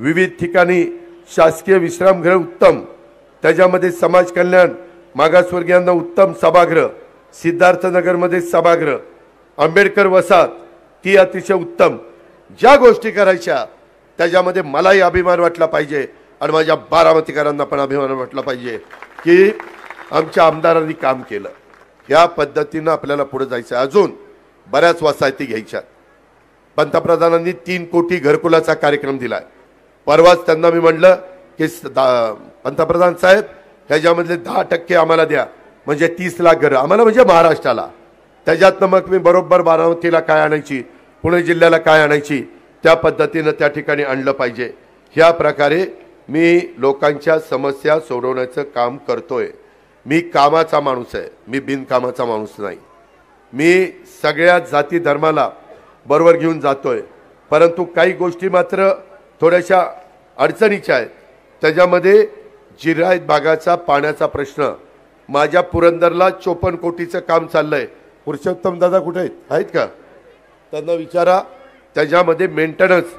विविध ठिकाणी शासकीय विश्रामगृह उत्तम, त्याच्यामध्ये समाज कल्याण, मागासवर्गीयांना उत्तम सभागृह, सिद्धार्थनगरमध्ये सभागृह, आंबेडकर वसाहत ती अतिशय उत्तम, ज्या गोष्टी करायच्या त्याच्यामध्ये मलाही अभिमान वाटला पाहिजे आणि माझ्या बारामतीकरांना पण अभिमान वाटला पाहिजे की आमच्या आमदारांनी काम केलं. या पद्धतीनं आपल्याला पुढे जायचं. अजून बऱ्याच वसाहती घ्यायच्या. पंतप्रधानांनी 3 कोटी घरकुलाचा कार्यक्रम दिलाय. परवाच त्यांना मी म्हटलं की पंतप्रधान साहेब ह्याच्यामधले 10% आम्हाला द्या, म्हणजे 30 लाख घरं आम्हाला, म्हणजे महाराष्ट्राला. त्याच्यातनं मग मी बरोबर बारामतीला काय आणायची, पुणे जिल्ह्याला काय आणायची, त्या पद्धतीनं त्या ठिकाणी आणलं पाहिजे. ह्या प्रकारे मी लोकांच्या समस्या सोडवण्याचं काम करतोय. मी कामाचा माणूस आहे, मी बिनकामाचा माणूस नाही. मी सगळ्या जाती धर्माला बरोबर घेऊन जातोय, परंतु काही गोष्टी मात्र थोड्याशा अडचणीच्या आहेत. त्याच्यामध्ये जिरायत भागाचा पाण्याचा प्रश्न, माझ्या पुरंदरला 54 कोटीचं काम चाललंय. पुरुषोत्तम दादा कुठे आहेत का, त्यांना विचारा. त्याच्यामध्ये मेंटेनन्स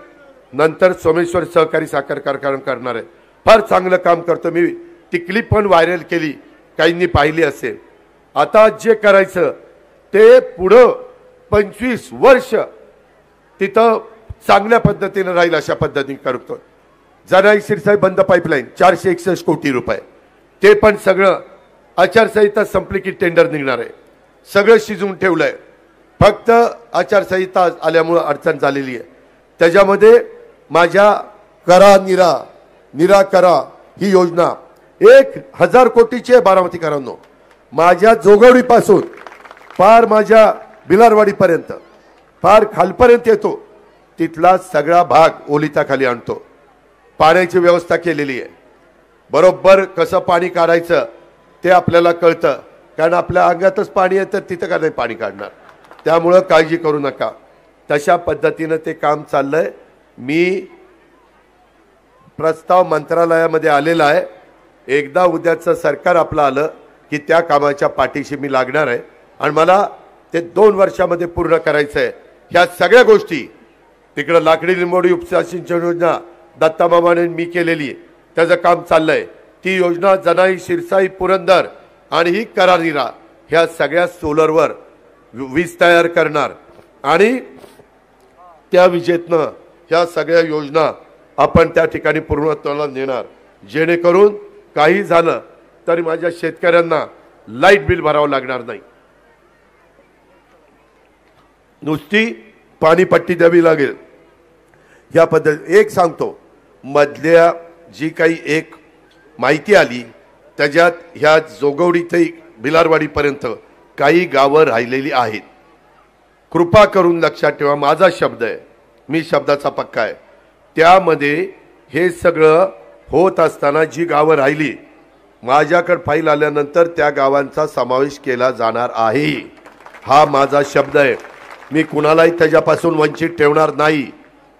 नंतर सोमेश्वर सहकारी साखर कारखाना करणार आहे. फार चांगलं काम करतो. मी ती क्लिप पण व्हायरल केली, काहींनी पाहिली असेल. आता जे करायचं ते पुढं 25 वर्ष तिथं चांगल्या पद्धतीने राहील अशा पद्धतीने करतो. जनाई शिरसाई बंद पाईपलाईन 461 कोटी रुपये, ते पण सगळं आचारसंहिता संपली की टेंडर निघणार आहे. सगळं शिजवून ठेवलंय, फक्त आचारसंहिता आल्यामुळे अडचण झालेली आहे. त्याच्यामध्ये माझ्या करा निरा करा ही योजना 1000 कोटीची आहे. बारामतीकरांनो, माझ्या जोगवडीपासून फार माझ्या बिलारवाडीपर्यंत फार खालपर्यंत येतो, तिथला सगळा भाग ओलिताखाली आणतो. पाण्याची व्यवस्था केलेली आहे. बरोबर कसं पाणी काढायचं ते आपल्याला कळतं, कारण आपल्या अंगातच पाणी आहे, तर तिथं का नाही पाणी काढणार. त्यामुळं काळजी करू नका. तशा पद्धतीनं ते काम चाललंय. मी प्रस्ताव मंत्रालयामध्ये आलेला आहे. एकदा उद्याचं सरकार आपलं आलं की त्या कामाच्या पाठीशी मी लागणार आहे आणि मला ते 2 वर्षामध्ये पूर्ण करायचं आहे. ह्या सगळ्या गोष्टी तिकडं लाकडी लिंबोडी उपसा सिंचन योजना दत्तामामाने मी केलेली, त्याचं काम चाललंय. ती योजना जनाई शिरसाई पुरंदर आणि ही करानीरा ह्या सगळ्या सोलरवर वीज तयार करणार आणि त्या विजेतनं ह्या सगळ्या योजना आपण त्या ठिकाणी पूर्णत्वाला नेणार, जेणेकरून काही झालं तरी माझ्या शेतकऱ्यांना लाईट बिल भरावं लागणार नाही. नुसती पाणीपट्टी द्यावी लागेल. या पद्धती एक सांगतो, मधल्या जी काही एक माहिती आली त्याच्यात ह्या जोगवडी ते बिलारवाडीपर्यंत काही गावं राहिलेली आहेत. कृपा करून लक्षात ठेवा, माझा शब्द आहे, मी शब्दाचा पक्का आहे. त्यामध्ये हे सगळं होत असताना जी गावं राहिली, माझ्याकडे फाईल आल्यानंतर त्या गावांचा समावेश केला जाणार आहे. हा माझा शब्द आहे. मी कुणालाही त्याच्यापासून वंचित ठेवणार नाही.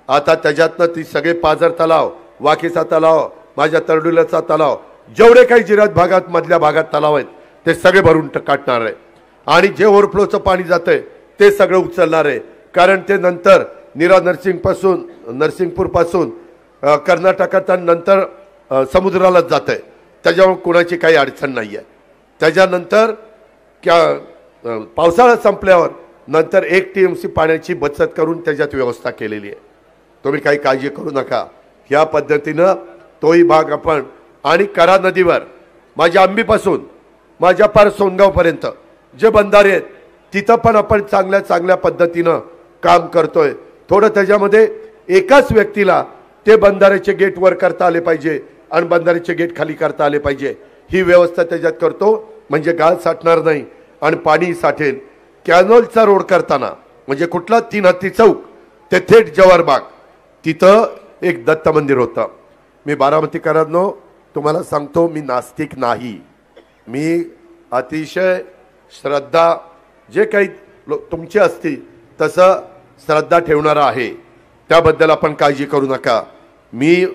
आता त्याच्यातनं ती सगळे पाझर तलाव, वाकेचा तलाव, माझ्या तरडुल्याचा तलाव, जेवढे काही जिरायत भागात मधल्या भागात तलाव आहेत ते सगळे भरून काढणार आहे. आणि जे ओव्हरफ्लोचं पाणी जातंय ते सगळं उचलणार आहे, कारण ते नंतर नीरा नरसिंगपूर पासून कर्नाटकात नंतर समुद्रालाच जात आहे. त्याच्यामुळे कोणाची काही अडचण नाही आहे. त्याच्यानंतर पावसाळा संपल्यावर नंतर 1 TMC पाण्याची बचत करून त्याच्यात व्यवस्था केलेली आहे. तुम्ही काही काळजी करू नका. ह्या पद्धतीनं तोही भाग आपण आणि करा नदीवर माझ्या आंबीपासून माझ्या पार सोनगावपर्यंत जे बंधारे आहेत तिथं पण आपण चांगल्या पद्धतीनं काम करतोय. थोडं त्याच्यामध्ये एकाच व्यक्तीला ते बंधाऱ्याचे गेट वर करता आले पाहिजे आणि बंधाऱ्याचे गेट खाली करता आले पाहिजे. ही व्यवस्था त्याच्यात करतो, म्हणजे गाळ साठणार नाही आणि पाणी साठेल. कॅनॉलचा रोड करताना म्हणजे कुठला 3 हत्ती चौक ते थेट जवाहर बाग तिथं एक दत्त मंदिर होतं. मी बारामतीकरांनो तुम्हाला सांगतो, मी नास्तिक नाही. मी अतिशय श्रद्धा जे काही तुमची असती तसं श्रद्धा ठेवणारा आहे. त्याबद्दल आपण काळजी करू नका. मी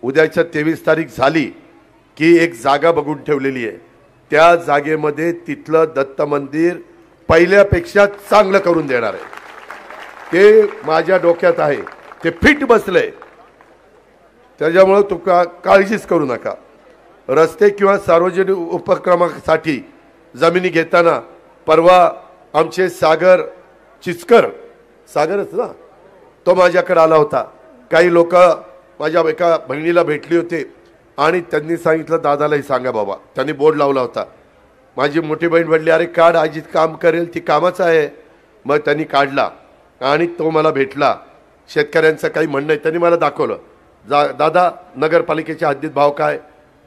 उद्याच्या 23 तारीख झाली की एक जागा बघून ठेवलेली आहे. त्या जागेमध्ये तिथलं दत्त मंदिर पहिल्यापेक्षा चांगलं करून देणार आहे. ते माझ्या डोक्यात आहे, ते फिट बसलंय. त्याच्यामुळे तू काळजीच करू नका. रस्ते किंवा सार्वजनिक उपक्रमासाठी जमिनी घेताना परवा आमचे सागर चिचकर, सागरच ना, तो माझ्याकडे आला होता. काही लोक माझ्या एका बहिणीला भेटली होते आणि त्यांनी सांगितलं दादालाही सांगा बाबा. त्यांनी बोर्ड लावला होता. माझी मोठी बहीण म्हटली अरे काढ, आजी काम करेल, ती कामाचं आहे. मग त्यांनी काढला आणि तो मला भेटला. शेतकऱ्यांचं काही म्हणणं आहे त्यांनी मला दाखवलं. दादा नगरपालिकेच्या हद्दीत भाव काय,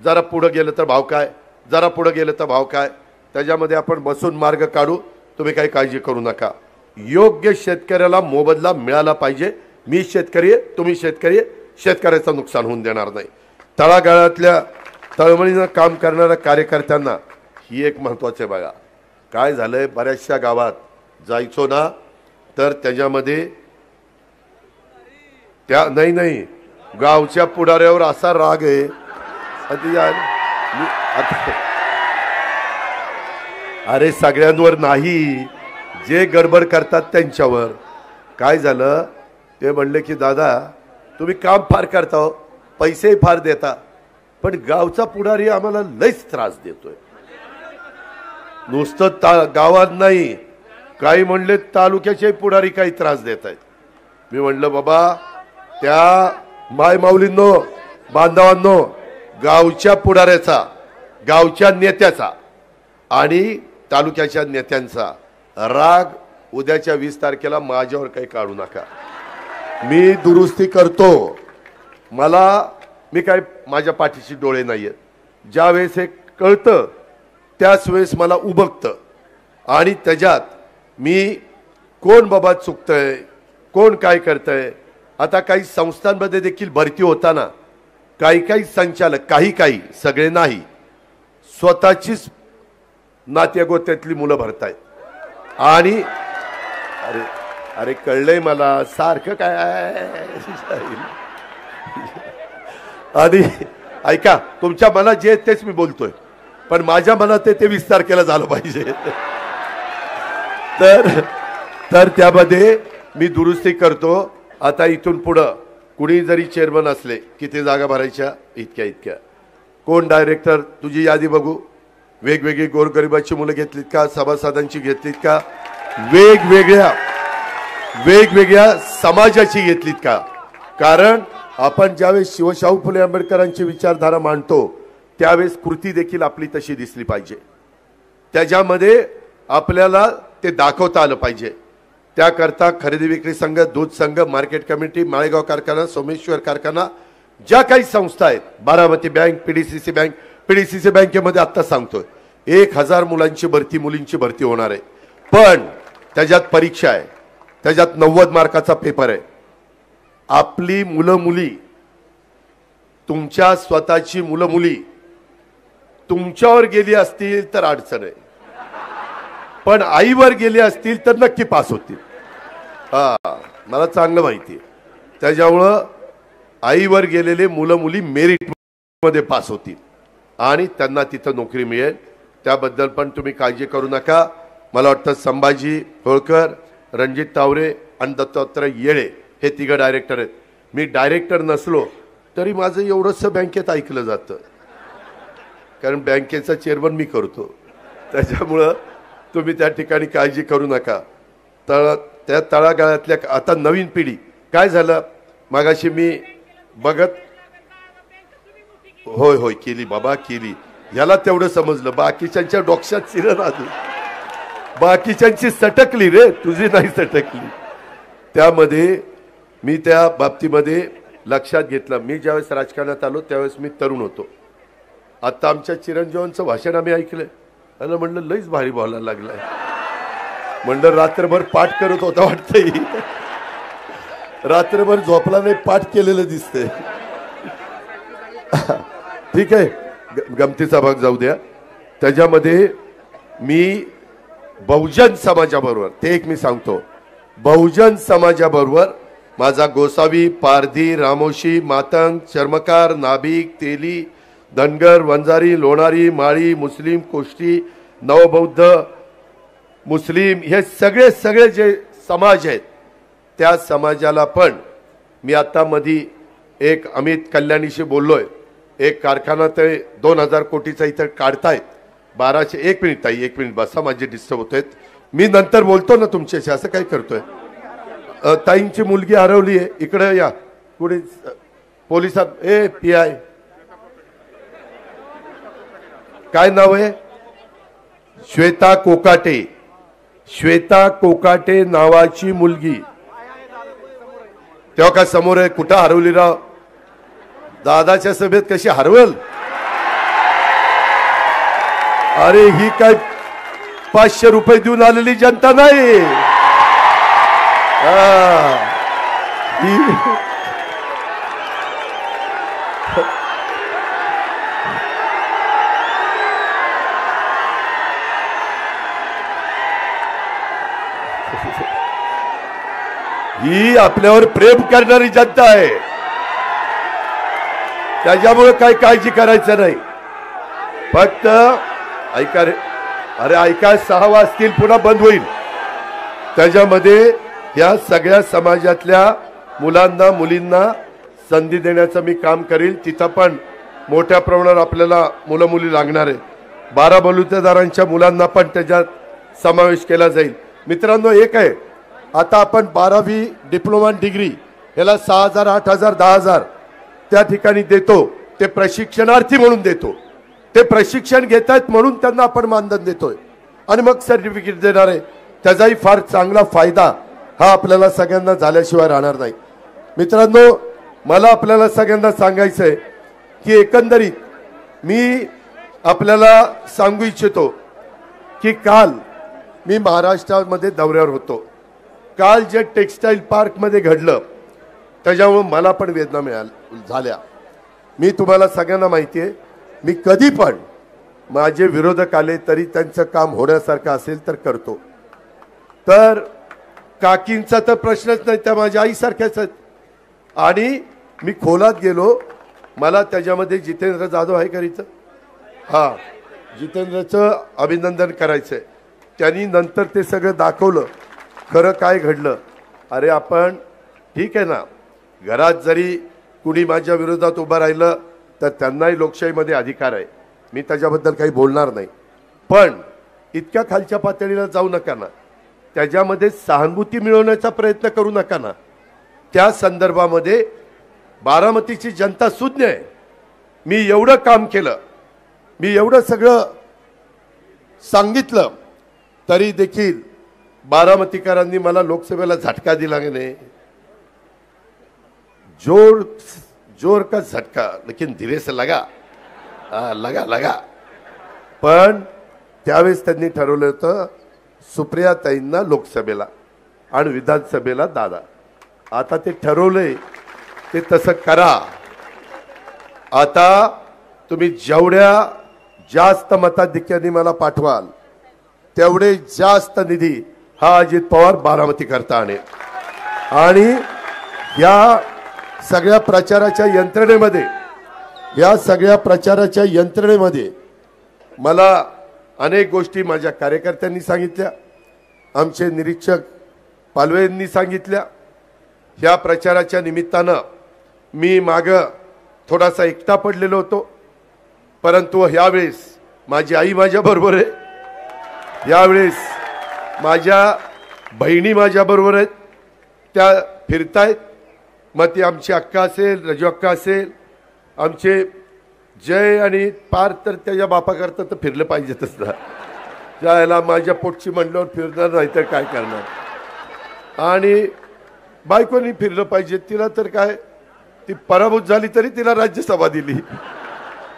जरा पुढं गेलं तर भाव काय, जरा पुढं गेलं तर भाव काय. त्याच्यामध्ये आपण बसून मार्ग काढू. तुम्ही काही काळजी करू नका. योग्य शेतकऱ्याला मोबदला मिळाला पाहिजे. मी शेतकरी आहे, तुम्ही शेतकरी आहे, शेतकऱ्याचं नुकसान होऊन देणार नाही. तळागाळातल्या तळमळीनं काम करणाऱ्या कार्यकर्त्यांना ही एक महत्त्वाचं आहे. बघा काय झालंय, बऱ्याचशा गावात जायचो ना तर त्याच्यामध्ये त्या नाही गावच्या पुढाऱ्यावर असा राग आहे. अरे सगळ्यांवर नाही, जे गडबड करतात त्यांच्यावर. काय झालं, ते म्हणले की दादा तुम्ही काम फार करता हो, पैसे फार देता, पण गावचा पुढारी आम्हाला लयच त्रास देतोय. नुसतं गावात नाही, काही म्हणले तालुक्याचे पुढारी काही त्रास देत आहेत. मी म्हणलं बाबा त्या माय माऊलींनो, बांधवांनो, गावच्या पुढाऱ्याचा, गावच्या नेत्याचा आणि तालुक्याच्या नेत्यांचा राग उद्याच्या 20 तारखेला माझ्यावर काही काढू नका. मी दुरुस्ती करतो. मी काय माझ्या पाठीशी डोळे नाहीयेत. ज्या वेळेस हे कळतं त्याच वेळेस मला उबगतं आणि त्याच्यात मी कोण बाबा चुकतंय, कोण काय करतंय. आता काही संस्थांमध्ये देखील भरती होताना काही संचालक, काही सगळे नाही, स्वतःचीच नात्यागोत्यातली मुलं भरतायत. आणि अरे कळलंय मला, सारखं काय आणि ऐका, तुमच्या मनात जे तेच मी बोलतोय, पण माझ्या मनात ते 20 तारखेला झालं पाहिजे. तर त्यामध्ये मी दुरुस्ती करतो. आता इथून पुढं कुणी जरी चेअरमन असले, किती जागा भरायच्या, इतक्या. कोण डायरेक्टर, तुझी यादी बघू. वेगवेगळी गोरगरिबाची मुलं घेतलीत का, सभासदांची घेतलीत का, वेगवेगळ्या समाजाची घेतलीत का. कारण आपण ज्यावेळेस शिवशाहू फुले आंबेडकरांची विचारधारा मांडतो त्यावेळेस कृती देखील आपली तशी दिसली पाहिजे. त्याच्यामध्ये आपल्याला ते दाखवता आलं पाहिजे. त्याकरता खरेदी विक्री संघ, दूध संघ, मार्केट कमिटी, माळेगाव कारखाना, सोमेश्वर कारखाना, ज्या काही संस्था आहेत, बारामती बँक, पीडीसीसी बँकेमध्ये आत्ता सांगतोय 1000 मुलांची मुलींची भरती होणार आहे. पण त्याच्यात परीक्षा आहे, त्याच्यात 90 मार्काचा पेपर आहे. आपली मुलं मुली, तुमच्या स्वतःची मुलं मुली तुमच्यावर गेली असतील तर अडचण आहे, पण आईवर गेली असतील तर नक्की पास होतील. मला चांगलं माहिती आहे. त्याच्यामुळं आईवर गेलेले मुलं मुली मेरिट मध्ये पास होतील आणि त्यांना तिथं नोकरी मिळेल. त्याबद्दल पण तुम्ही काळजी करू नका. मला वाटतं संभाजी होळकर, रणजित तावरे आणि दत्तात्रय येळे हे 3 डायरेक्टर आहेत. मी डायरेक्टर नसलो तरी माझं एवढंसं बँकेत ऐकलं जातं, कारण बँकेचा चेअरमन मी करतो. त्याच्यामुळं तुम्ही त्या ठिकाणी काळजी करू नका. त्या तळागाळातल्या आता नवीन पिढी काय झालं, मागाशी मी बघत, होय केली बाबा, केली. याला तेवढं समजलं, बाकीच्यांच्या डोक्यात शिरण आली, बाकीच्यांची सटकली रे, तुझी नाही सटकली. त्यामध्ये मी त्या बाबतीमध्ये लक्षात घेतलं. मी ज्यावेळेस राजकारणात आलो त्यावेळेस मी तरुण होतो. आता आमच्या चिरंजीवांचं भाषण आम्ही ऐकलंय आणि म्हणलं लईच भारी बोलायला लागलाय. म्हणलं रात्रभर पाठ करत होता वाटतंय, रात्रभर झोपला नाही, पाठ केलेलं दिसतंय. ठीक आहे, गमतीचा भाग जाऊ द्या. त्याच्यामध्ये मी बहुजन समाजाबरोबर, ते एक मी सांगतो, बहुजन समाजाबरोबर माझा गोसावी, पारधी, रामोशी, मातंग, चर्मकार, नाभिक, तेली, धनगर, वंजारी, लोणारी, माळी, मुस्लिम, कोष्टी, नवबौद्ध, मुस्लिम, हे सगळे सगळे जे समाज आहेत त्या समाजाला पण मी आता मधी एक अमित कल्याणीशी बोललोय. एक कारखाना ते 2000 कोटीचा इथं काढतायत. 1200, एक मिनिट ताई, एक मिनिट बसा, माझे डिस्टर्ब होत आहेत, मी नंतर बोलतो ना तुमच्याशी. असं काय करतोय? ताईंची मुलगी हरवली आहे, इकडे या. पुढे पोलिसात, ए PI काय नाव आहे? श्वेता कोकाटे. श्वेता कोकाटे नावाची मुलगी. तेव्हा का समोर आहे? कुठं हरवली राव? दादाच्या सभेत कशी हरवल? अरे ही काय 500 रुपये देऊन आलेली जनता नाही. ही आपल्यावर प्रेम करणारी जनता आहे, त्याच्यामुळे काही काळजी करायचं नाही. फक्त ऐका रे, अरे ऐका, 6 वाजतील पुन्हा बंद होईल. त्याच्यामध्ये या सगळ्या समाजातल्या मुलांना मुलींना संधी देण्याचं मी काम करील. तिथं पण मोठ्या प्रमाणावर आपल्याला मुलं मुली लागणार आहे. 12 बलुतेदारांच्या मुलांना पण त्याच्यात समावेश केला जाईल. मित्रांनो, एक आहे, आता आपण 12वी डिप्लोमा डिग्री याला 6000, 8000, 10000 त्या ठिकाणी देतो. ते प्रशिक्षणार्थी म्हणून देतो. ते प्रशिक्षण घेत आहेत म्हणून त्यांना आपण मानधन देतोय आणि मग सर्टिफिकेट देणार आहे. त्याचाही फार चांगला फायदा हा आपल्याला सगळ्यांना झाल्याशिवाय राहणार नाही. मित्रांनो, मला आपल्याला सगळ्यांना सांगायचं आहे की एकंदरीत मी आपल्याला सांगू इच्छितो की काल मी महाराष्ट्रामध्ये दौऱ्यावर होतो. काल जे टेक्सटाईल पार्कमध्ये घडलं त्याच्यामुळे मला पण वेदना झाल्या. मी तुम्हाला सगळ्यांना माहिती आहे, मी कधी पण माझे विरोधक आले तरी त्यांचं काम होण्यासारखं असेल तर करतो. तर काकींचा तर प्रश्नच नाही, त्या माझ्या आईसारख्याच आहेत. आणि मी खोलात गेलो, मला त्याच्यामध्ये जितेंद्र जाधव आहे का इथं? हां, जितेंद्रचं अभिनंदन करायचंय. त्यांनी नंतर ते सगळं दाखवलं खरं काय घडलं. अरे आपण ठीक आहे ना, घरात जरी कुणी माझ्या विरोधात उभं राहिलं तर त्यांनाही लोकशाहीमध्ये अधिकार आहे, मी त्याच्याबद्दल काही बोलणार नाही. पण इतक्या खालच्या पातळीला जाऊ नका ना, त्याच्यामध्ये सहानुभूती मिळवण्याचा प्रयत्न करू नका ना. त्या संदर्भामध्ये बारामतीची जनता सुज्ञ आहे. मी एवढं काम केलं, मी एवढं सगळं सांगितलं तरी देखील बारामतीकरांनी मला लोकसभेला झटका दिला की नाही. जोर जोर का झटका, लेकिन धीरे से लगा, लगा लगा. पण त्यावेळेस त्यांनी ठरवलं होतं सुप्रियाताईंना लोकसभेला आणि विधानसभेला दादा. आता ते ठरवलंय ते तसं करा. आता तुम्ही जेवढ्या जास्त मताधिक्याने मला पाठवाल तेवढे जास्त निधी हा अजित पवार बारामती करता आणेल. आणि या सगळ्या प्रचाराच्या यंत्रणेमध्ये मला अनेक गोष्टी माझ्या कार्यकर्त्यांनी सांगितल्या, आमचे निरीक्षक पालवे यांनी सांगितल्या. ह्या प्रचाराच्या निमित्तानं मी मागं थोडासा एकटा पडलेलो होतो, परंतु ह्यावेळेस माझी आई माझ्या बरोबर आहे, यावेळेस माझ्या बहिणी माझ्या बरोबर आहेत, त्या फिरतायत. मग ती आमची अक्का असेल, रजू अक्का असेल, आमचे जय आणि पार तर त्याच्या बापाकरता तर फिरलं पाहिजेतच ना. ज्याला माझ्या पोटची म्हणल्यावर फिरणार नाही तर काय करणार. आणि बायकोनी फिरलं पाहिजे. तिला तर काय, ती पराभूत झाली तरी तिला राज्यसभा दिली.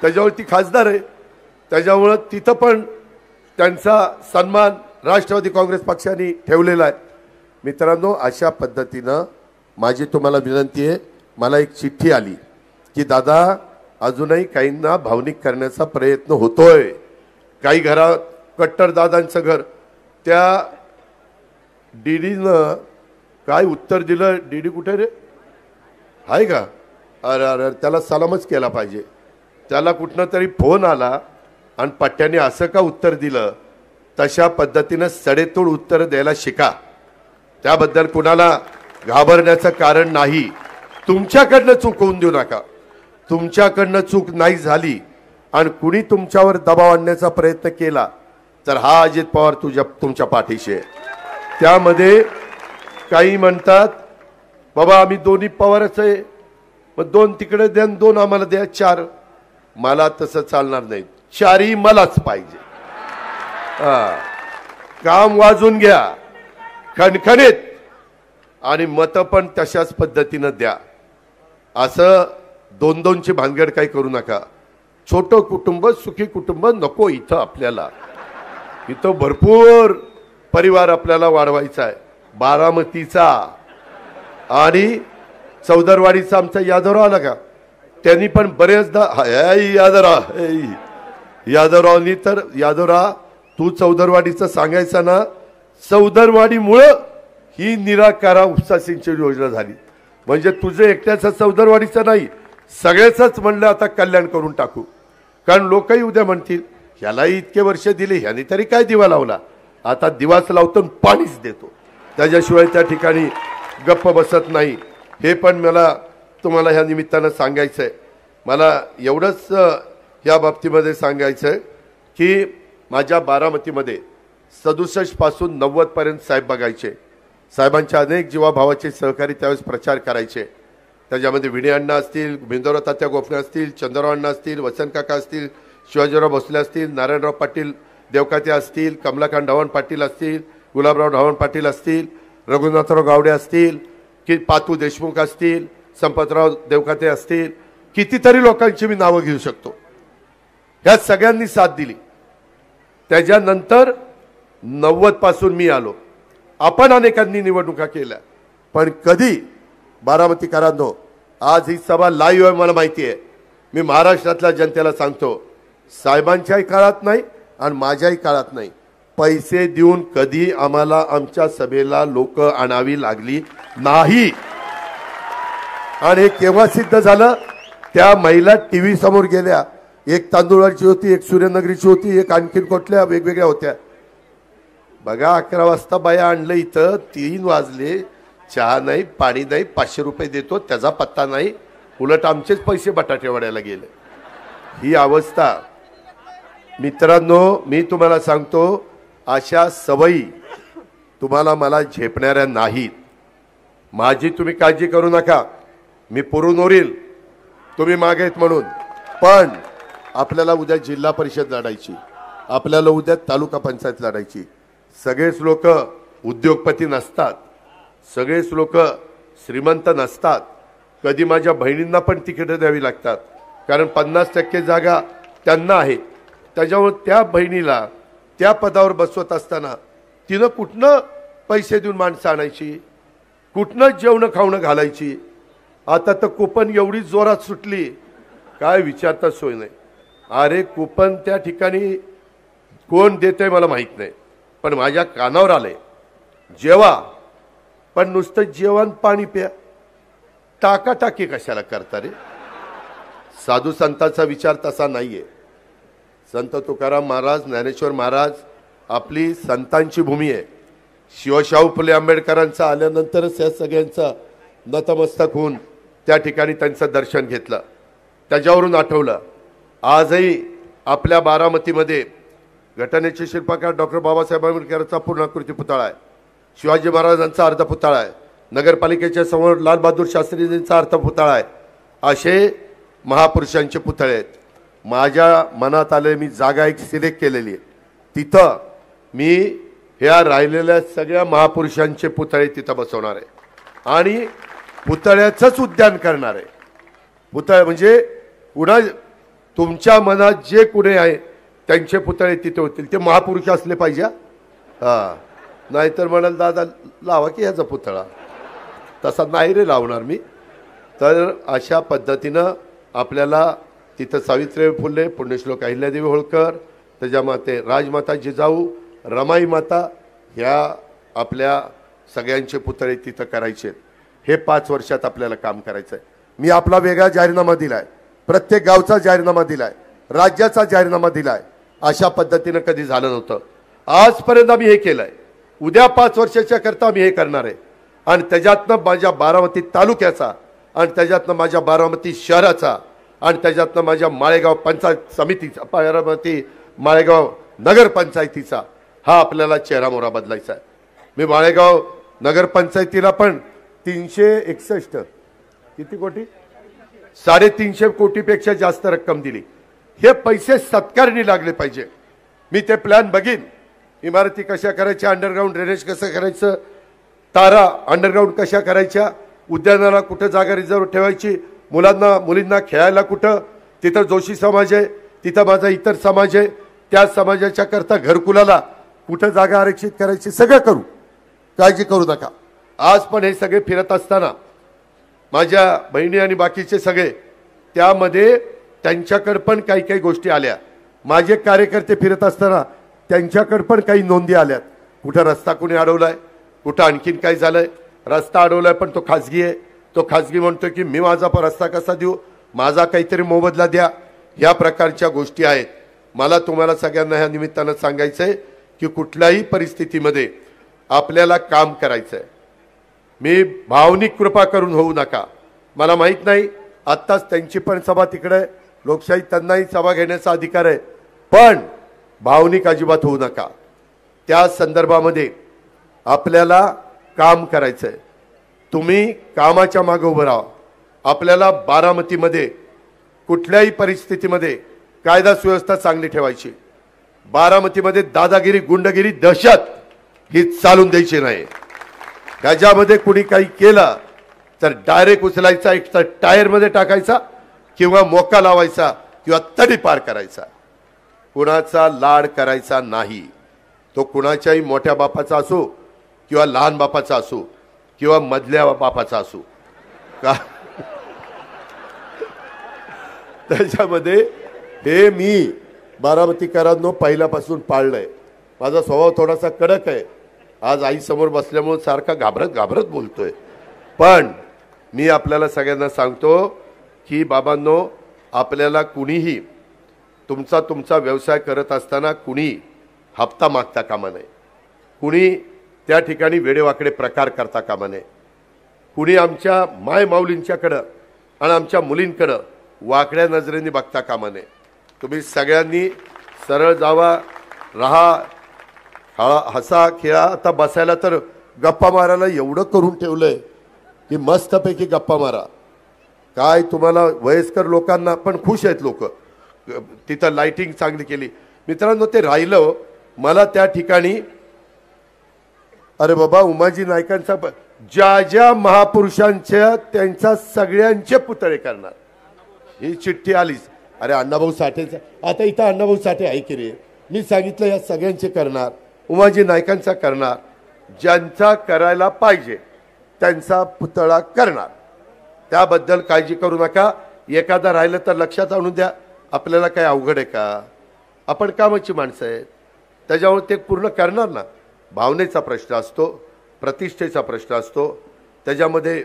त्याच्यावरती खासदार आहे, त्याच्यामुळं तिथं पण त्यांचा सन्मान राष्ट्रवादी काँग्रेस पक्षाने ठेवलेला आहे. मित्रांनो, अशा पद्धतीनं माझी तुम्हाला विनंती आहे. मला एक चिठ्ठी आली की दादा अजूनही काहींना भावनिक करण्याचा प्रयत्न होतोय. काही घरात कट्टर दादांचं घर, त्या डीडीनं काय उत्तर दिलं? डीडी कुठे रे आहे का? अरे अरे त्याला सलामच केला पाहिजे. त्याला कुठनं तरी फोन आला आणि पट्ट्याने असं का उत्तर दिलं? तशा पद्धतीनं सडेतोड उत्तर द्यायला शिका. त्याबद्दल कुणाला घाबरण्याचं कारण नाही. तुमच्याकडनं चूक होऊन देऊ नका. तुमच्याकडनं चूक नाही झाली आणि कुणी तुमच्यावर दबाव आणण्याचा प्रयत्न केला तर हा अजित पवार तुमच्या पाठीशी आहे. त्यामध्ये काही म्हणतात बाबा आम्ही दोन्ही पवारच आहे, मग 2 तिकडे द्या 2 आम्हाला द्या 4. मला तसं चालणार नाही. 4ही मलाच पाहिजे. काम वाजून घ्या खणखणीत आणि मतं पण तशाच पद्धतीनं द्या. असं 2-2ची भानगड काही करू नका. छोटं कुटुंब सुखी कुटुंब नको इथं. आपल्याला इथं भरपूर परिवार आपल्याला वाढवायचा आहे. बारामतीचा आणि चौदरवाडीचा आमचा यादवराव आला का? त्यांनी पण बरेचदा यादवरावनी तर यादवराव तू चौदरवाडीचं सांगायचं ना. चौदरवाडीमुळं ही निराकारा उपसा सिंचन योजना झाली. म्हणजे तुझं एकट्याचं चौदरवाडीचं नाही, सगळ्याच म्हणलं आता कल्याण करून टाकू. कारण लोकही उद्या म्हणतील ह्यालाही इतके वर्ष दिले, ह्याने तरी काय दिवा लावला. आता दिवाच लावतो पाणीच देतो, त्याच्याशिवाय त्या ठिकाणी गप्प बसत नाही. हे पण मला तुम्हाला ह्या निमित्तानं सांगायचं आहे. मला एवढंच या बाबतीमध्ये सांगायचं आहे की माझ्या बारामतीमध्ये 67 पासून 90 पर्यंत साहेब बघायचे. साहेबांच्या अनेक जीवाभावाचे सहकारी त्यावेळेस प्रचार करायचे. त्याच्यामध्ये विणे अण्णा असतील, भिंदोरा तात्या गोफणे असतील, चंद्रराव अण्णा असतील, वसंत काका असतील, शिवाजीराव भोसले असतील, नारायणराव पाटील देवकाते असतील, कमलाकांत ढवण पाटील असतील, गुलाबराव ढवण पाटील असतील, रघुनाथराव गावडे असतील, की पातू देशमुख असतील, संपतराव देवकाते असतील, कितीतरी लोकांची मी नावं घेऊ शकतो. ह्या सगळ्यांनी साथ दिली. त्याच्यानंतर 90 पासून मी आलो. आपण अनेकांनी निवडणुका केल्या, पण कधी बारामतीकरांनो आज ही सभा लाईव्ह आहे मला माहिती आहे. मी महाराष्ट्रातल्या जनतेला सांगतो, साहेबांच्याही काळात नाही आणि माझ्याही काळात नाही. पैसे देऊन कधी आम्हाला आमच्या सभेला लोक आणावी लागली नाही. आणि हे केव्हा सिद्ध झालं? त्या महिला टीव्ही समोर गेल्या. एक तांदुळाची होती, एक सूर्यनगरीची होती, एक आणखीन कुठल्या वेगवेगळ्या होत्या. बघा 11 वाजता बाया आणलं इथं, 3 वाजले, चहा नाही, पाणी नाही, 500 रुपये देतो त्याचा पत्ता नाही. उलट आमचेच पैसे बटाटे वड्याला गेले. ही अवस्था. मित्रांनो, मी तुम्हाला सांगतो, अशा सवयी तुम्हाला मला झेपणाऱ्या नाहीत. माझी तुम्ही काळजी करू नका. मी पुरून ओरील, तुम्ही मागेत म्हणून. पण आपल्याला उद्या जिल्हा परिषद लढायची, आपल्याला उद्या तालुका पंचायत लढायची. सगळेच लोक उद्योगपती नसतात, सगळेच लोक श्रीमंत नसतात. कधी माझ्या बहिणींना पण तिकीट द्यावी लागतात, कारण 50% जागा त्यांना आहेत. त्याच्यामुळे त्या बहिणीला त्या पदावर बसवत असताना तिनं कुठनं पैसे देऊन माणसं आणायची, कुठनं जेवण खावणं घालायची. आता तर कुपन एवढी जोरात सुटली काय विचारता सोय नाही. अरे कुपन त्या ठिकाणी कोण देतंय मला माहित नाही, पण माझ्या कानावर आलंय जेवा, पण नुसतं जेवण पाणी प्या, टाकाटाकी कशाला करता रे? साधू संतांचा विचार तसा नाहीये. संत तुकाराम महाराज, ज्ञानेश्वर महाराज आपली संतांची भूमी आहे. शिवशाहू फुले आंबेडकरांचा आल्यानंतरच या सगळ्यांचा नतमस्तक होऊन त्या ठिकाणी त्यांचं दर्शन घेतलं. त्याच्यावरून आठवलं, आजही आपल्या बारामतीमध्ये घटनेचे शिल्पकार डॉक्टर बाबासाहेब आंबेडकरांचा पूर्णाकृती पुतळा आहे, शिवाजी महाराजांचा अर्ध पुतळा आहे, नगरपालिकेच्या समोर लालबहादूर शास्त्रीजींचा अर्ध पुतळा आहे. असे महापुरुषांचे पुतळे आहेत. माझ्या मनात आले, मी जागा एक सिलेक्ट केलेली आहे, तिथं मी ह्या राहिलेल्या सगळ्या महापुरुषांचे पुतळे तिथं बसवणार आहे आणि पुतळ्याचंच उद्यान करणार आहे. पुतळे म्हणजे पुन्हा तुमच्या मनात जे कुणी आहे त्यांचे पुतळे तिथे होतील, ते महापुरुष असले पाहिजे हा, नाहीतर म्हणाल दादा लावा की ह्याचा पुतळा, तसा नाही रे लावणार मी. तर अशा पद्धतीनं आपल्याला तिथं सावित्रीबाई फुले, पुण्यश्लोक अहिल्यादेवी होळकर, त्याच्या माते राजमाता जिजाऊ, रमाई माता, ह्या आपल्या सगळ्यांचे पुतळे तिथं करायचे. हे 5 वर्षात आपल्याला काम करायचं आहे. मी आपला वेगळा जाहीरनामा दिलाय, प्रत्येक गावचा जाहीरनामा दिलाय, राज्याचा जाहीरनामा दिलाय. अशा पद्धतीनं कधी झालं नव्हतं. आजपर्यंत आम्ही हे केलंय. उद्या 5 वर्षाच्या करता आम्ही हे करणार आहे. आणि त्याच्यातनं माझ्या बारामती तालुक्याचा, आणि त्याच्यातनं माझ्या बारामती शहराचा, आणि त्याच्यातनं माझ्या माळेगाव पंचायत समितीचा, बारामती माळेगाव नगरपंचायतीचा हा आपल्याला चेहरामोहरा बदलायचा आहे. मी माळेगाव नगरपंचायतीला पण 361 किती कोटी, 350 कोटीपेक्षा जास्त रक्कम दिली. हे पैसे सत्कारणी लागले पाहिजे. मी ते प्लॅन बघीन. इमारती कशा करायच्या, अंडरग्राऊंड ड्रेनेज कसं करायचं, तारा अंडरग्राऊंड कशा करायच्या, उद्यानाला कुठं जागा रिझर्व ठेवायची, मुलींना खेळायला कुठं, तिथं जोशी समाज आहे, तिथं माझा इतर समाज आहे, त्या समाजाच्या करता घरकुलाला कुठं जागा आरक्षित करायची, सगळं करू, काळजी करू नका. आज पण हे सगळे फिरत असताना माझ्या बहिणी आणि बाकीचे सगळे, त्यामध्ये त्यांच्याकडे पण काही काही गोष्टी आल्या. माझे कार्यकर्ते फिरत असताना त्यांच्याकडे पण काही नोंदी आल्यात. कुठं रस्ता कुणी अडवलाय, कुठं आणखीन काय झालंय, रस्ता अडवलाय पण तो खाजगी आहे, तो खाजगी म्हणतोय की मी माझा रस्ता कसा देऊ, माझा काहीतरी मोबदला द्या. ह्या प्रकारच्या गोष्टी आहेत. मला तुम्हाला सगळ्यांना ह्या निमित्तानं सांगायचंय की कुठल्याही परिस्थितीमध्ये आपल्याला काम करायचंय. मी भावनिक कृपा करून होऊ नका. मला माहित नाही, आत्ताच त्यांची पण सभा तिकडे, लोकशाही त्यांनाही सभा घेण्याचा अधिकार आहे, पण भावनिक अजिबात होऊ नका. त्या संदर्भामध्ये आपल्याला काम करायचंय. तुम्ही कामाच्या मागे उभं राहा. आपल्याला बारामतीमध्ये कुठल्याही परिस्थितीमध्ये कायदा सुव्यवस्था चांगली ठेवायची. बारामतीमध्ये दादागिरी, गुंडगिरी, दहशत ही चालून द्यायची नाही. त्याच्यामध्ये कुणी काही केलं तर डायरेक्ट उचलायचा, एक तर टायरमध्ये टाकायचा किंवा मोका लावायचा किंवा तडी पार करायचा. कुणाचा लाड करायचा नाही. तो कुणाच्याही मोठ्या बापाचा असो किंवा लहान बापाचा असो किंवा मधल्या बापाचा असो का. त्याच्यामध्ये हे मी बारामतीकरांनो पहिल्यापासून पाळलंय. माझा स्वभाव थोडासा कडक आहे. आज आई समोर बसल्यामुळे सारखा घाबरत बोलतोय. पण मी आपल्याला सगळ्यांना सांगतो की बाबांनो, आपल्याला कुणीही तुमचा व्यवसाय करत असताना कुणी हप्ता मागता कामा नये. कुणी त्या ठिकाणी वेडेवाकडे प्रकार करता कामा नये. कुणी आमच्या माय माऊलींच्याकडं आणि आमच्या मुलींकडं वाकड्या नजरेने बघता कामा नये. तुम्ही सगळ्यांनी सरळ जावा, राहा, हसा, खेळा. आता बसायला तर गप्पा मारायला एवढं करून ठेवलंय की मस्तपैकी गप्पा मारा. काय तुम्हाला वयस्कर लोकांना पण खुश आहेत लोक. तिथं लाइटिंग चांगली केली. मित्रांनो, ते राहिलं मला त्या ठिकाणी, अरे बाबा, उमाजी नायकांचा ज्या ज्या महापुरुषांच्या त्यांचा सगळ्यांचे पुतळे करणार ही चिठ्ठी आलीच. अरे अण्णाभाऊ साठेचा, आता इथं अण्णाभाऊ साठे आहे की रे, मी सांगितलं या सगळ्यांचे करणार, उमाजी नायकांचा करणार, ज्यांचा करायला पाहिजे त्यांचा पुतळा करणार. त्याबद्दल काळजी करू नका. एखादा राहिलं तर लक्षात आणून द्या. आपल्याला काय अवघड आहे का? आपण कामाची माणसं आहेत, त्याच्यामुळे ते पूर्ण करणार ना. भावनेचा प्रश्न असतो, प्रतिष्ठेचा प्रश्न असतो, त्याच्यामध्ये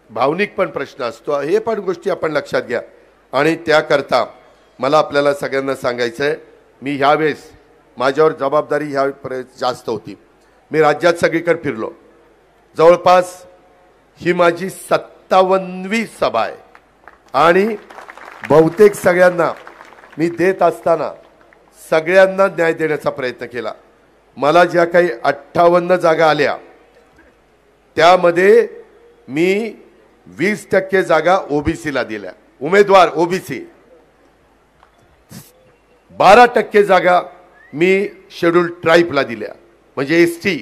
भावनिक पण प्रश्न असतो. हे पण गोष्टी आपण लक्षात घ्या. आणि त्याकरता मला आपल्याला सगळ्यांना सांगायचं आहे, मी ह्यावेळेस माझ्यावर जबाबदारी ह्यावेळेस जास्त होती. मी राज्यात सगळीकडे फिरलो. जवळपास ही माझी 57वी सभा आहे आणि बहुतेक सगळ्यांना मी देत असताना सगळ्यांना न्याय देण्याचा प्रयत्न केला. मला ज्या काही 58 जागा आल्या त्यामध्ये मी 20% जागा ओबीसीला दिल्या, उमेदवार ओबीसी. 12% जागा मी शेड्यूल ट्राईबला दिल्या, म्हणजे एसटी.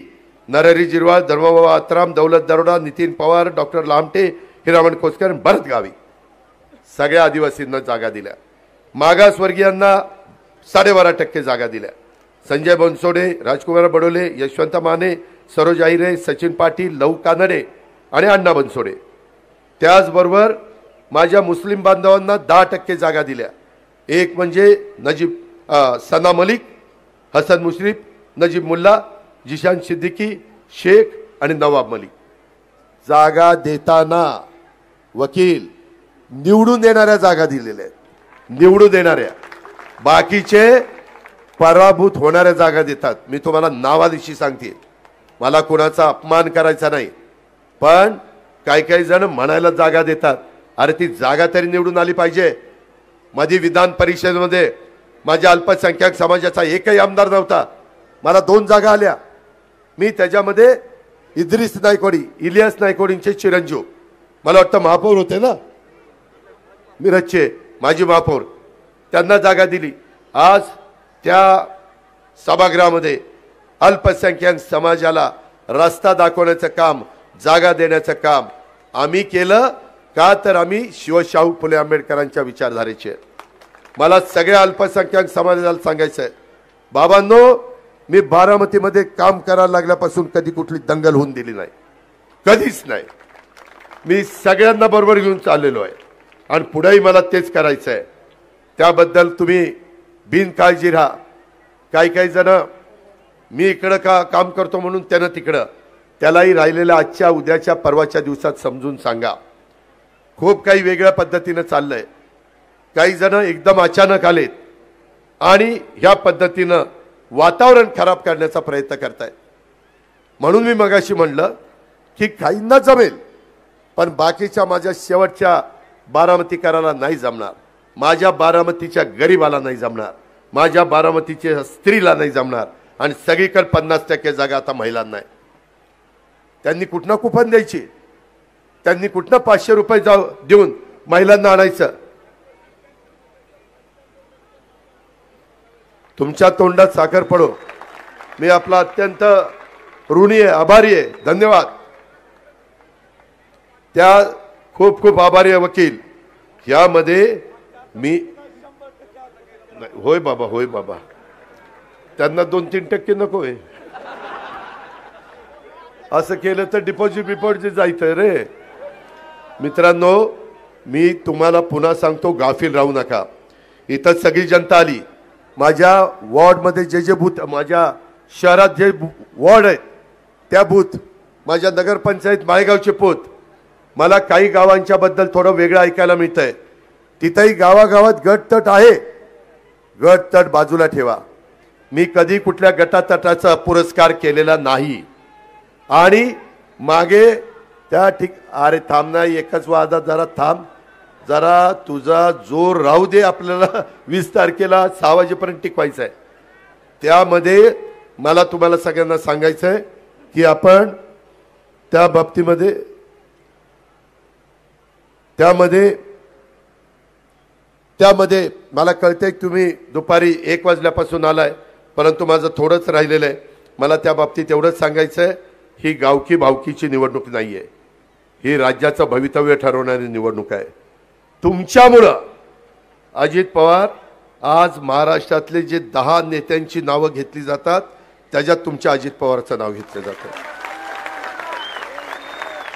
नरहरी जिरवाळ, धर्मबाबा आत्राम, दौलत दरोडा, नितीन पवार, डॉक्टर लामटे, हिरामण कोसकर, भरत गावी सगळ्या आदिवासींना जागा दिल्या. मागासवर्गीयांना 12.5% जागा दिल्या. संजय बनसोडे, राजकुमार बडोले, यशवंत माने, सरोज आहिरे, सचिन पाटील, लहू कानडे आणि अण्णा बनसोडे. त्याचबरोबर माझ्या मुस्लिम बांधवांना 10% जागा दिल्या. एक म्हणजे सना मलिक, हसन मुश्रीफ, नजीब मुल्ला, जिशान सिद्दीकी, शेख आणि नवाब मलिक. जागा देताना वकील निवडून देणाऱ्या जागा दिलेल्या आहेत. निवडून देणाऱ्या, बाकीचे पराभूत होणाऱ्या जागा देतात. मी तुम्हाला नावानिशी सांगते, मला कुणाचा अपमान करायचा नाही, पण काही जण म्हणायला जागा देतात. अरे ती जागा तरी निवडून आली पाहिजे. मध्ये विधान परिषदेमध्ये माझ्या अल्पसंख्याक समाजाचा एकही आमदार नव्हता. मला 2 जागा आल्या. मी त्याच्यामध्ये इद्रिस नायकवाडी, इलियास नायकवाडींचे चिरंजीव, मला वाटतं महापौर होते ना मिरजचे, माजी महापौर, त्यांना जागा दिली. आज त्या सभागृहामध्ये अल्पसंख्याक समाजाला रस्ता दाखवण्याचं काम, जागा देण्याचं काम आम्ही केलं. का तर आम्ही शिवशाहू फुले आंबेडकरांच्या विचारधारेचे. मला सगळ्या अल्पसंख्याक समाजाला सांगायचं आहे, बाबांनो, मी बारामतीमध्ये काम करायला लागल्यापासून कधी कुठली दंगल होऊन दिली नाही, कधीच नाही. मी सगळ्यांना बरोबर घेऊन चाललेलो आहे आणि पुढेही मला तेच करायचं आहे. त्याबद्दल तुम्ही बिनकाळजी राहा. काही जण मी इकडं काम करतो म्हणून त्यानं तिकडं, त्यालाही राहिलेल्या आजच्या, उद्याच्या, परवाच्या दिवसात समजून सांगा. खूप काही वेगळ्या पद्धतीनं चाललंय. काही जण एकदम अचानक आलेत आणि ह्या पद्धतीनं वातावरण खराब करण्याचा प्रयत्न करतायत. म्हणून मी मगाशी म्हणलं की काहींना जमेल, पण बाकीच्या माझ्या शेवटच्या बारामतीकराला नाही जमणार. माझ्या बारामतीच्या गरीबाला नाही जमणार. माझ्या बारामतीच्या स्त्रीला नाही जमणार. आणि सगळीकडे 50% जागा आता महिलांना आहे. त्यांनी कुठनं कुपन द्यायची, त्यांनी कुठनं 500 रुपये देऊन महिलांना आणायचं. तुमच्या तोंडात साखर पडो. मी आपला अत्यंत ऋणी आहे, आभारी आहे. धन्यवाद. त्या खूप खूप आभारी आहे वकील. यामध्ये मी होय बाबा, होय बाबा, त्यांना 2-3% नको आहे. असं केलं तर डिपॉझिट जायचं रे. मित्रांनो, मी तुम्हाला पुन्हा सांगतो, गाफील राहू नका. इथं सगळी जनता आली. माझ्या वॉर्डमध्ये जे बूथ, माझ्या शहरात जे वॉर्ड आहेत त्या बूथ, माझ्या नगरपंचायत माळेगावचे पोत, मला काही गावांच्या बद्दल थोडं वेगळं ऐकायला मिळतंय. तिथेही गावागावात गटतट आहे. गटतट बाजूला ठेवा. मी कधी कुठल्या गटातटाचा पुरस्कार केलेला नाही. आणि मागे त्या अरे थांब ना, एकच वादा, जरा थांब, जरा तुझा जोर राहू दे. आपल्याला 20 तारखेला 6 वाजेपर्यंत टिकवायचं आहे. त्यामध्ये मला तुम्हाला सगळ्यांना सांगायचं आहे की आपण त्या बाबतीमध्ये त्यामध्ये मला कळतंय तुम्ही दुपारी 1 वाजल्यापासून आलाय, परंतु माझं थोडंच राहिलेलं आहे. मला त्या बाबतीत एवढंच सांगायचं आहे, ही गावकी भावकीची निवडणूक नाही आहे. ही राज्याचं भवितव्य ठरवणारी निवडणूक आहे. तुमच्यामुळं अजित पवार आज महाराष्ट्रातले जे 10 नेत्यांची नावं घेतली जातात त्याच्यात तुमच्या अजित पवारचं नाव घेतलं जातं.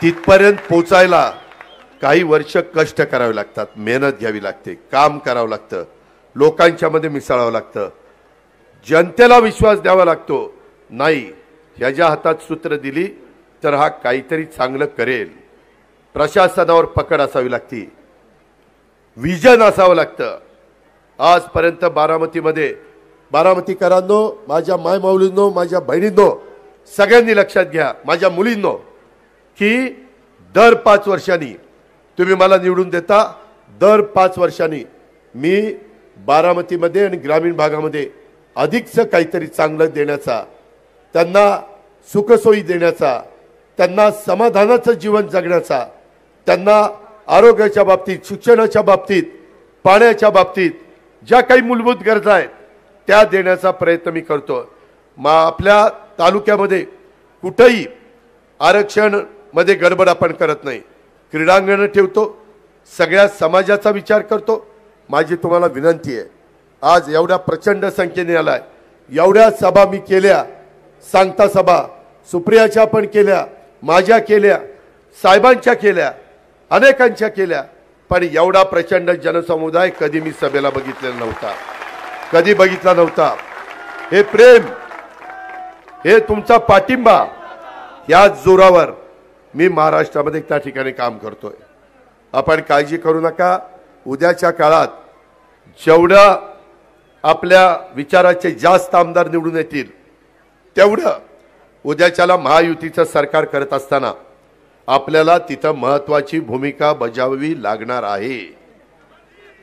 तिथपर्यंत पोचायला काही वर्ष कष्ट करावे लागतात, मेहनत घ्यावी लागते, काम करावं लागतं, लोकांच्या मध्ये मिसळावं लागतं, जनतेला विश्वास द्यावा लागतो. नाही, ह्याच्या हातात सूत्र दिली तर हा काहीतरी चांगलं करेल. प्रशासनावर पकड असावी लागते, विजन असावं लागतं. आजपर्यंत बारामतीकरांनो, माझ्या मायमाऊलींनो, माझ्या बहिणींनो, सगळ्यांनी लक्षात घ्या, माझ्या मुलींनो, की दर 5 वर्षांनी तुम्ही मला निवडून देता. दर 5 वर्षांनी मी बारामतीमध्ये आणि ग्रामीण भागामध्ये अधिकचं काहीतरी चांगलं देण्याचा, त्यांना सुखसोयी देण्याचा, त्यांना समाधानाचं जीवन जगण्याचा, त्यांना आरोग्याच्या बाबतीत, शिक्षणाच्या बाबतीत, पाण्याच्या बाबतीत ज्या काही मूलभूत गरजा आहेत त्या देण्याचा प्रयत्न मी करतो. आपल्या तालुक्यामध्ये कुठेही आरक्षण मध्ये गडबड आपण करत नाही. क्रीडांगण ठेवतो, सगळ्या समाजाचा विचार करतो, माझी तुम्हाला विनंती आहे, आज एवढ्या प्रचंड संख्येने आलाय, एवढ्या सभा मी केल्या, सांगता सभा सुप्रियाच्या पण केल्या, माझ्या केल्या, साहेबांच्या केल्या, अनेकांच्या केल्या, पण एवढा प्रचंड जनसमुदाय कधी मी सभेला बघितलेला नव्हता, कधी बघितला नव्हता. हे प्रेम, हे तुमचा पाठिंबा, या जोरावर मी महाराष्ट्रामध्ये त्या ठिकाणी काम करतोय. आपण काळजी करू नका. उद्याच्या काळात जेवढं आपल्या विचाराचे जास्त आमदार निवडून येतील तेवढं उद्याच्याला महायुतीचं सरकार करत असताना आपल्याला तिथं महत्त्वाची भूमिका बजावावी लागणार आहे.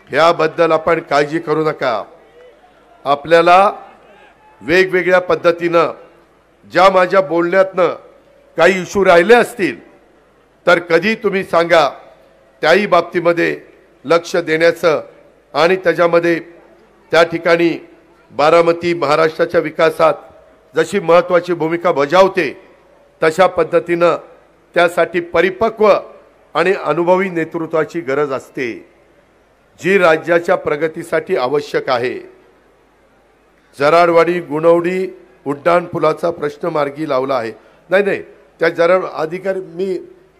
याबद्दल आपण काळजी करू नका. आपल्याला वेगवेगळ्या पद्धतीनं ज्या माझ्या बोलण्यातनं काही इश्यू राहिले असतील तर कधी तुम्ही सांगा, त्याही बाबतीमध्ये लक्ष देण्याचं आणि त्याच्यामध्ये त्या ठिकाणी बारामती महाराष्ट्राच्या विकासात जशी महत्त्वाची भूमिका बजावते तशा पद्धतीनं त्यासाठी परिपक्व आणि अनुभवी नेतृत्वाची गरज असते, जी राज्याच्या प्रगतीसाठी आवश्यक आहे. जराडवाडी गुणवडी उड्डाणपुलाचा प्रश्न मार्गी लावला आहे. नाही, त्या मी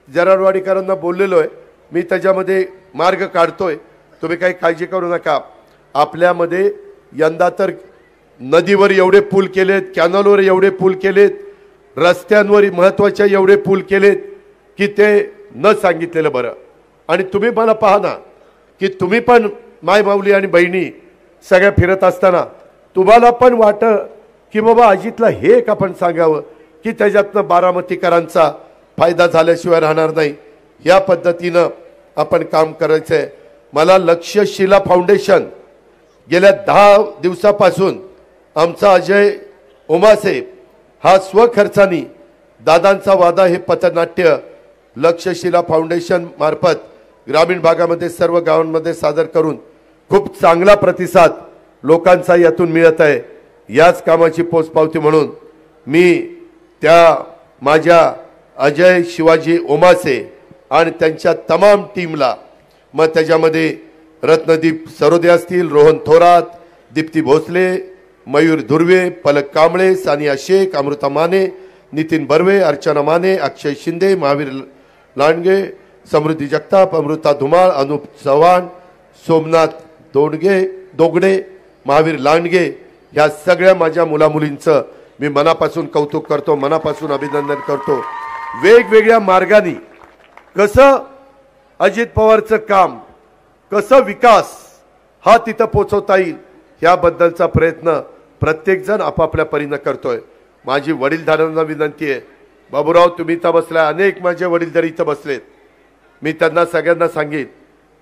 जराडवाडीकरांना बोललेलो आहे, मी त्याच्यामध्ये मार्ग काढतोय, तुम्ही काही काळजी करू नका. आपल्यामध्ये यंदा तर नदीवर एवढे पूल केलेत, कॅनलवर एवढे पूल केलेत, रस्त्यांवर महत्त्वाचे एवढे पूल केलेत की ते न सांगितलेलं बरं. आणि तुम्ही मला पाहा ना की तुम्ही पण माय माऊली आणि बहिणी सगळ्या फिरत असताना तुम्हाला पण वाटतं की बाबा अजितला हे एक आपण सांगावं की त्याच्यातनं बारामतीकरांचा फायदा झाल्याशिवाय राहणार नाही. या पद्धतीनं आपण काम करायचं आहे. मला लक्ष्यशिला फाउंडेशन गेल्या 10 दिवसापासून आमचा अजय ओमासे हा स्वखर्चानी दादांचा वादा हे पथनाट्य लक्ष्यशिला फाउंडेशन मार्फत ग्रामीण भागामध्ये सर्व गावांमध्ये सादर करून खूप चांगला प्रतिसाद लोकांचा यातून मिळत आहे. याच कामाची पोचपावती म्हणून मी त्या माझ्या अजय शिवाजी ओमासे आणि त्यांच्या तमाम टीमला, मग त्याच्यामध्ये रत्नदीप सरोदे असतील, रोहन थोरात, दीप्ती भोसले, मयूर धुर्वे, पलक कांबळे, सानिया शेख, अमृता माने, नितीन बर्वे, अर्चना माने, अक्षय शिंदे, महावीर लांडगे, समृद्धी जगताप, अमृता धुमाळ, अनुप चव्हाण, सोमनाथ दोगडे, महावीर लांडगे, ह्या सगळ्या माझ्या मुलामुलींचं मी मनापासून कौतुक करतो, मनापासून अभिनंदन करतो. वेगवेगळ्या मार्गाने कसं अजित पवारचं काम, कसं विकास हा तिथं पोचवता येईल याबद्दलचा प्रयत्न प्रत्येकजण आपापल्या परीनं करतोय. माझी वडीलधाऱ्यांना विनंती आहे, बाबूराव तुम्ही इथं बसलाय, अनेक माझे वडीलधारी इथं बसलेत, मी त्यांना सगळ्यांना सांगेन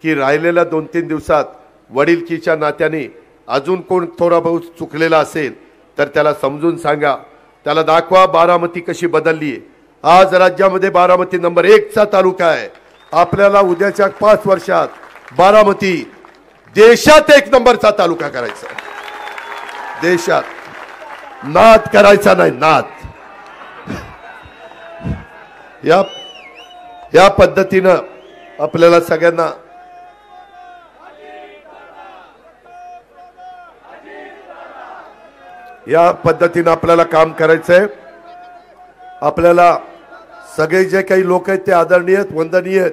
की राहिलेल्या 2-3 दिवसात वडीलकीच्या नात्याने अजून कोण थोडा बहुत चुकलेला असेल तर त्याला समजून सांगा, त्याला दाखवा बारामती कशी बदलली आहे. आज राज्यामध्ये बारामती नंबर 1चा तालुका आहे. आपल्याला उद्याच्या 5 वर्षात बारामती देशात 1 नंबरचा तालुका करायचा, देशात. नाद करायचा नाही, नाद. या पद्धतीनं आपल्याला सगळ्यांना या पद्धतीनं आपल्याला काम करायचंय. आपल्याला सगळे जे काही लोक आहेत ते आदरणीय आहेत, वंदनीय आहेत,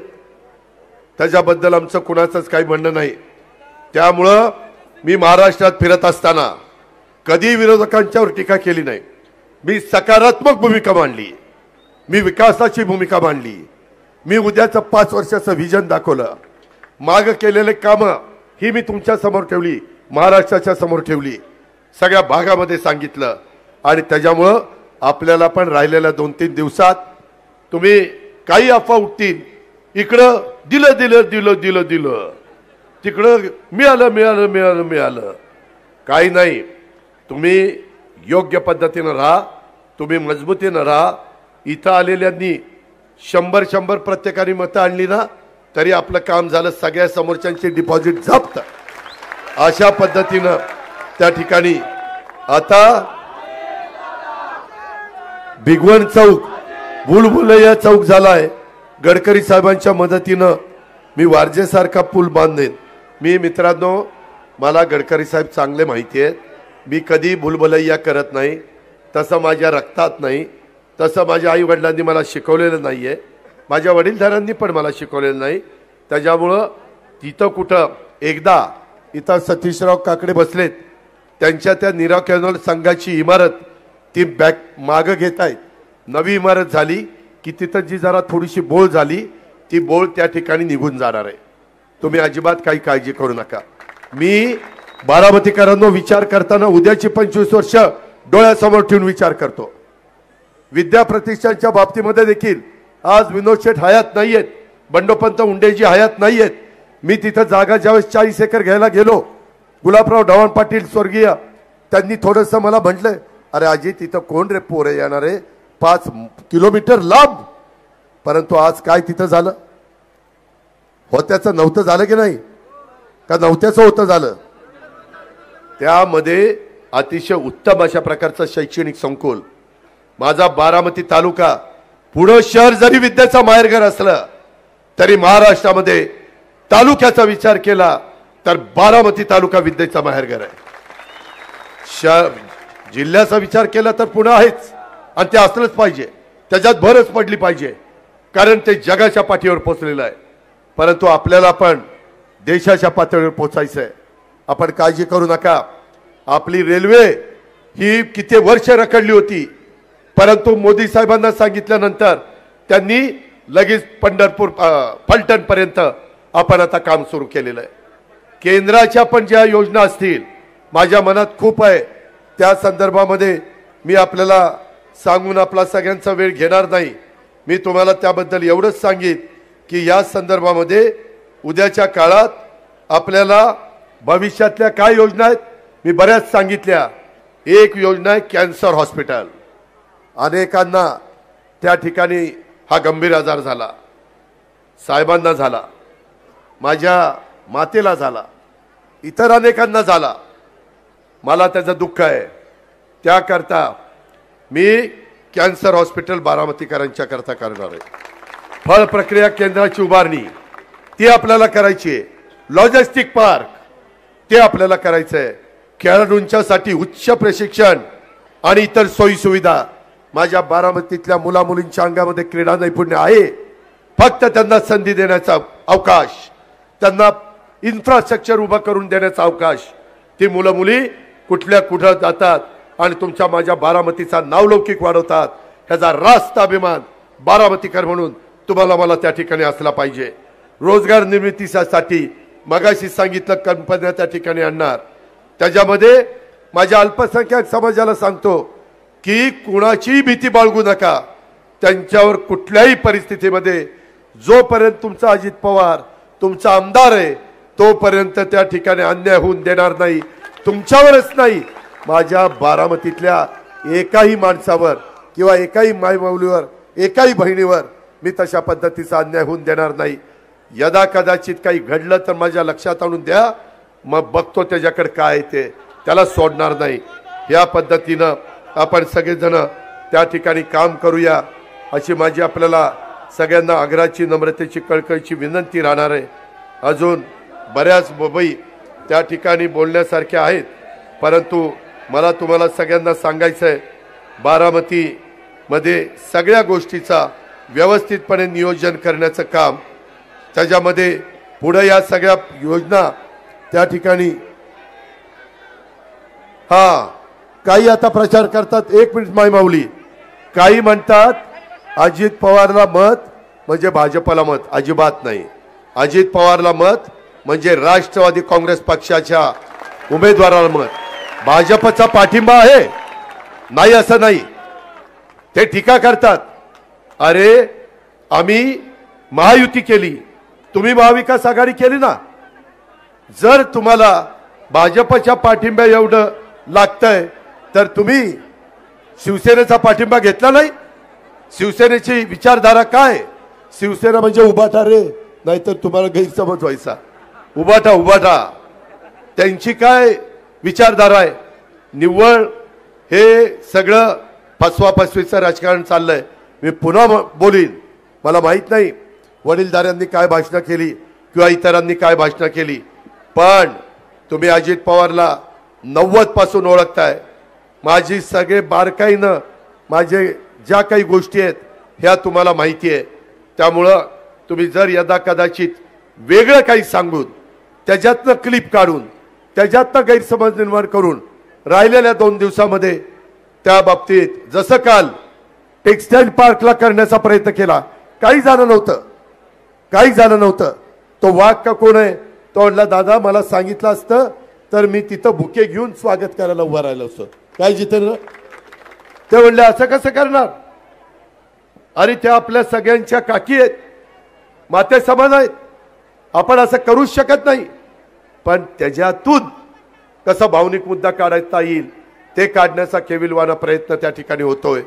त्याच्याबद्दल आमचं कुणाचंच काही म्हणणं नाही. त्यामुळं मी महाराष्ट्रात फिरत असताना कधी विरोधकांच्यावर टीका केली नाही. मी सकारात्मक भूमिका मांडली, मी विकासाची भूमिका मांडली, मी उद्याचं 5 वर्षाचं व्हिजन दाखवलं, माग केलेले कामं ही मी तुमच्या समोर ठेवली, महाराष्ट्राच्या समोर ठेवली, सगळ्या भागामध्ये सांगितलं. आणि त्याच्यामुळं आपल्याला पण राहिलेल्या 2-3 दिवसात तुम्ही काही अफवा उठतील, इकडं दिलं तिकडं मिळालं, काही नाही. तुम्ही योग्य पद्धतीनं राहा, तुम्ही मजबूतीनं राहा. इथं आलेल्यांनी 100 प्रत्येकाने मतं आणली ना तरी आपलं काम झालं. सगळ्या समोरच्यांची डिपॉझिट जप्त. अशा पद्धतीनं त्या ठिकाणी आता भिगवण चौक, बुलबुलैया चौक झालाय. गडकरी साहेबांच्या मदतीनं मी वारजेसारखा पूल बांधेन. मी मित्रांनो, मला गडकरी साहेब चांगले माहिती आहेत. मी कधी भुलभुलैया करत नाही, तसं माझ्या रक्तात नाही, तसं माझ्या आई वडिलांनी मला शिकवलेलं नाही आहे, माझ्या वडीलधाऱ्यांनी पण मला शिकवलेलं नाही. त्याच्यामुळं तिथं कुठं एकदा इथं सतीशराव काकडे बसलेत, त्यांच्या त्या नीरा कॅनॉल संघाची इमारत ती बॅक मागं घेत आहेत. नवी इमारत झाली की तिथं जी जरा थोडीशी बोळ झाली, ती बोळ त्या ठिकाणी निघून जाणार आहे. तुम्ही अजिबात काही काळजी करू नका. मी बारामतीकरांनो विचार करताना उद्याची 25 वर्ष डोळ्यासमोर ठेवून विचार करतो. विद्या प्रतिष्ठानच्या बाबतीमध्ये देखील आज विनोद शेठ हयात नाहीयेत, बंडोपंत उंडेजी हयात नाहीयेत. मी तिथं जागा ज्यावेळेस 40 एकर घ्यायला गेलो, गुलाबराव ढवाण पाटील स्वर्गीय त्यांनी थोडंसं मला म्हटलं, अरे आजी तिथं कोण रे पोरे येणार आहे 5 किलोमीटर लांब. परंतु आज काय तिथं झालं? होत्याचं नव्हतं झालं की नाही, का नव्हत्याचं होतं झालं? त्यामध्ये अतिशय उत्तम अशा प्रकारचं शैक्षणिक संकुल. माझा बारामती तालुका पुढं शहर जरी विद्येचा माहेरघर असलं तरी महाराष्ट्रामध्ये तालुक्याचा विचार केला तर बारामती तालुका विद्येचा माहेरघर आहे. जिल्ह्याचा विचार केला तर पुणे आहेच, आणि ते असलंच पाहिजे, त्याच्यात भरच पडली पाहिजे, कारण ते जगाच्या पाठीवर पोचलेलं आहे. परंतु आपल्याला पण देशाच्या पातळीवर पोचायचं आहे. आपण काळजी करू नका. आपली रेल्वे ही किती वर्ष रखडली होती, परंतु मोदी साहेबांना सांगितल्यानंतर त्यांनी लगेच पंढरपूर फलटण पर्यंत आपण आता काम सुरू केलेलं आहे. केंद्राच्या पण ज्या योजना असतील माझ्या मनात खूप आहे, त्या संदर्भामध्ये मी आपल्याला सांगून आपला सगळ्यांचा वेळ घेणार नाही. मी तुम्हाला त्याबद्दल एवढंच सांगेन की या संदर्भामध्ये उद्याच्या काळात आपल्याला भविष्यातल्या काय योजना आहेत मी बऱ्याच सांगितल्या. एक योजना आहे कॅन्सर हॉस्पिटल. अनेकांना त्या ठिकाणी हा गंभीर आजार झाला, साहेबांना झाला, माझ्या मातेला झाला, इतर अनेकांना झाला. मला त्याचं दुःख आहे. त्याकरता मी कॅन्सर हॉस्पिटल बारामतीकरांच्या करता करणार आहे. फळ प्रक्रिया केंद्राची उभारणी ती आपल्याला करायची आहे. लॉजिस्टिक पार्क ते आपल्याला करायचं आहे. खेळाडूंच्यासाठी उच्च प्रशिक्षण आणि इतर सोयी सुविधा. माझ्या बारामतीतल्या मुला मुलींच्या अंगामध्ये क्रीडा नैपुण्य आहे, फक्त त्यांना संधी देण्याचा अवकाश, त्यांना इन्फ्रास्ट्रक्चर उभा करून देण्याचा अवकाश. ती मुलं मुली कुठल्या कुठं जातात आणि तुमच्या माझ्या बारामतीचा नावलौकिक वाढवतात. ह्याचा रास्त अभिमान बारामतीकर म्हणून तुम्हाला मला त्या ठिकाणी असला पाहिजे. रोजगार निर्मितीसाठी मगाशी सांगितलं कंपन्या त्या ठिकाणी आणणार. त्याच्यामध्ये माझ्या अल्पसंख्याक समाजाला सांगतो की कुणाची भीती बाळगू नका. त्यांच्यावर कुठल्याही परिस्थितीमध्ये जोपर्यंत तुमचा अजित पवार तुमचा आमदार आहे तोपर्यंत त्या ठिकाणी अन्याय होऊन देणार नाही. तुमच्यावरच नाही, माझ्या बारामतीतल्या एकाही माणसावर किंवा एकाही मायमाऊलीवर एकाही बहिणीवर मी तशा पद्धतीचा अन्याय होऊन देणार नाही. यदा कदाचित काही घडलं तर माझ्या लक्षात आणून द्या, मग बघतो त्याच्याकडे काय ते, त्याला सोडणार नाही. या पद्धतीनं आपण सगळेजण त्या ठिकाणी काम करूया अशी माझी आपल्याला सगळ्यांना आग्रहाची नम्रतेची कळकळीची विनंती राहणार आहे. अजून बऱ्याच बाबी त्या ठिकाणी बोलण्यासारख्या आहेत, परंतु मला तुम्हाला सगळ्यांना सांगायचं आहे बारामतीमध्ये सगळ्या गोष्टीचा व्यवस्थितपणे नियोजन करण्याचं काम, त्याच्यामध्ये पुढे या सगळ्या योजना त्या ठिकाणी काही आता प्रचार करतात. 1 मिनिट मायमाऊली. काही म्हणतात अजित पवारला मत म्हणजे भाजपला मत. अजिबात नाही. अजित पवारला मत म्हणजे राष्ट्रवादी काँग्रेस पक्षाच्या उमेदवाराला मत. भाजपचा पाठिंबा आहे नाही असं नाही. ते टीका करतात, अरे आम्ही महायुती केली, तुम्ही महाविकास आघाडी केली ना. जर तुम्हाला भाजपच्या पाठिंबा एवढं लागतंय तर तुम्ही शिवसेनेचा पाठिंबा घेतला नाही. शिवसेनेची विचारधारा काय? शिवसेना म्हणजे उभाटा रे, नाहीतर तुम्हाला गैरसमज व्हायचा. उभाटा त्यांची काय विचारधारा आहे? निव्वळ हे सगळं फसवाफसवीचं राजकारण चाललंय. मी पुन्हा बोलीन, मला माहित नाही वडीलधाऱ्यांनी काय भाषणं केली किंवा इतरांनी काय भाषणं केली. पण तुम्ही अजित पवारला 90 पासून ओळखताय. माझी सगळे बारकाईनं माझे ज्या काही गोष्टी आहेत ह्या तुम्हाला माहिती आहे. त्यामुळं तुम्ही जर यदा कदाचित वेगळं काही सांगून त्याच्यातनं क्लिप काढून त्याच्यातनं गैरसमज निर्माण करून राहिलेल्या 2 दिवसामध्ये त्या बाबतीत जसं काल टेक्सटाईल पार्कला करण्याचा प्रयत्न केला, काही झालं नव्हतं. तो वाघ का कोण आहे तो म्हणला, दादा मला सांगितलं असतं तर मी तिथं बुके घेऊन स्वागत करायला उभा राहिलो असतो. काय जितेंद्र ते म्हणले असं कसं करणार. अरे त्या आपल्या सगळ्यांच्या काकी आहेत, माते समान आहेत, आपण असं करूच शकत नाही. पण त्याच्यातून कसा भावनिक मुद्दा काढता येईल ते काढण्याचा केविलवाना प्रयत्न त्या ठिकाणी होतोय.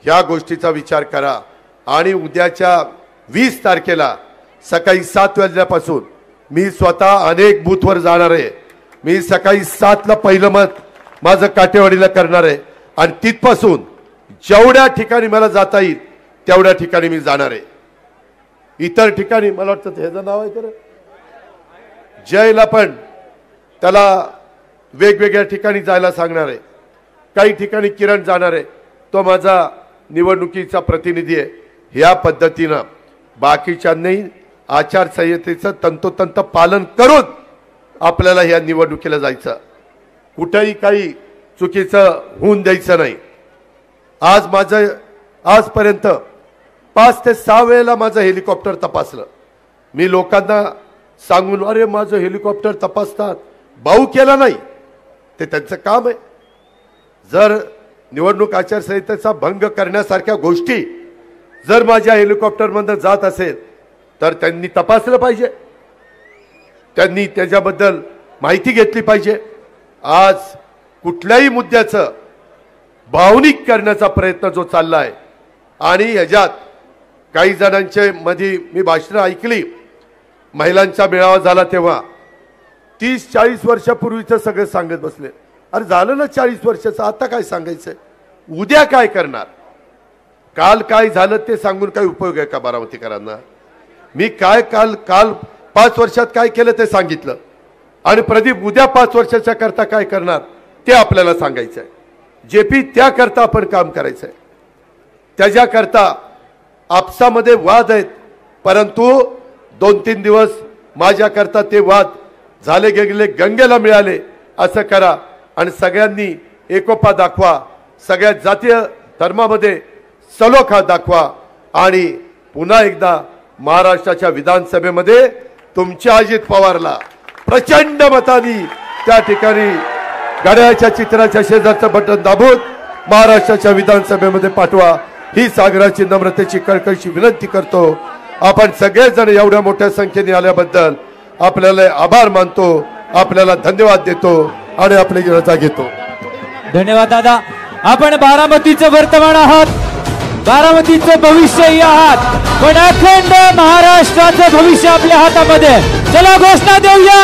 ह्या गोष्टीचा विचार करा. आणि उद्याच्या 20 तारखेला सकाळी 7 वाजल्यापासून मी स्वतः अनेक बूथवर जाणार आहे. मी सकाळी 7 ला पहिलं मत माझं काटेवाडीला करणार आहे आणि तिथपासून जेवढ्या ठिकाणी मला जाता येईल तेवढ्या ठिकाणी मी जाणार आहे. इतर ठिकाणी मला वाटतं ह्याचं नाव आहे तर जयला पण त्याला वेगवेगळ्या ठिकाणी जायला सांगणार आहे. काही ठिकाणी किरण जाणार आहे, तो माझा निवडणुकीचा प्रतिनिधी आहे. ह्या पद्धतीनं बाकीच्यांनी आचारसंहितेचं तंतोतंत पालन करून आपल्याला ह्या निवडणुकीला जायचं. कुठेही काही चुकीचं होऊन द्यायचं नाही. आजपर्यंत 5 ते 6 वेळेला माझं हेलिकॉप्टर तपासलं. मी लोकांना सांगून अरे माझं हेलिकॉप्टर तपासतात, भाऊ केला नाही, ते त्यांचं काम आहे. जर निवडणूक आचारसंहितेचा भंग करण्यासारख्या गोष्टी जर माझ्या हेलिकॉप्टरमधून जात असेल तर त्यांनी तपासलं पाहिजे, त्यांनी त्याच्याबद्दल माहिती घेतली पाहिजे. आज कुठल्याही मुद्द्याचं भावनिक करण्याचा प्रयत्न जो चालला आहे आणि ह्याच्यात काही जणांचे मध्ये मी भाषणं ऐकली, महिलांचा मेळावा झाला तेव्हा 30-40 वर्षापूर्वीचं सगळं सांगत बसले. अरे झालं ना 40 वर्षाचं, आता काय सांगायचंय, उद्या काय करणार. काल काय झालं ते सांगून काय उपयोग आहे का बारामतीकरांना. मी काय काल 5 वर्षात काय केलं ते सांगितलं आणि प्रदीप उद्या 5 वर्षाच्या करता काय करणार ते आपल्याला सांगायचं आहे. जेपी त्याकरता आपण काम करायचंय. त्याच्याकरता आपसामध्ये वाद आहेत, परंतु 2-3 दिवस माझ्याकरता ते वाद झाले गेले गंगेला मिळाले असं करा आणि सगळ्यांनी एकोपा दाखवा, सगळ्या जातीय धर्मामध्ये सलोखा दाखवा आणि पुन्हा एकदा महाराष्ट्राच्या विधानसभेमध्ये तुमच्या अजित पवारला प्रचंड मतांनी त्या ठिकाणी घड्याळाच्या चित्राच्या शेजारचं बटन दाबून महाराष्ट्राच्या विधानसभेमध्ये पाठवा ही सागराची नम्रतेची कळकळीची विनंती करतो. आपण सगळेजण एवढ्या मोठ्या संख्येने आल्याबद्दल आपल्याला आभार मानतो, आपल्याला धन्यवाद देतो आणि आपली रजा घेतो. धन्यवाद दादा. आपण बारामतीचं वर्तमान आहात, बारामतीचं भविष्यही आहात, पण अखंड महाराष्ट्राचं भविष्य आपल्या हातामध्ये. चला घोषणा देऊया.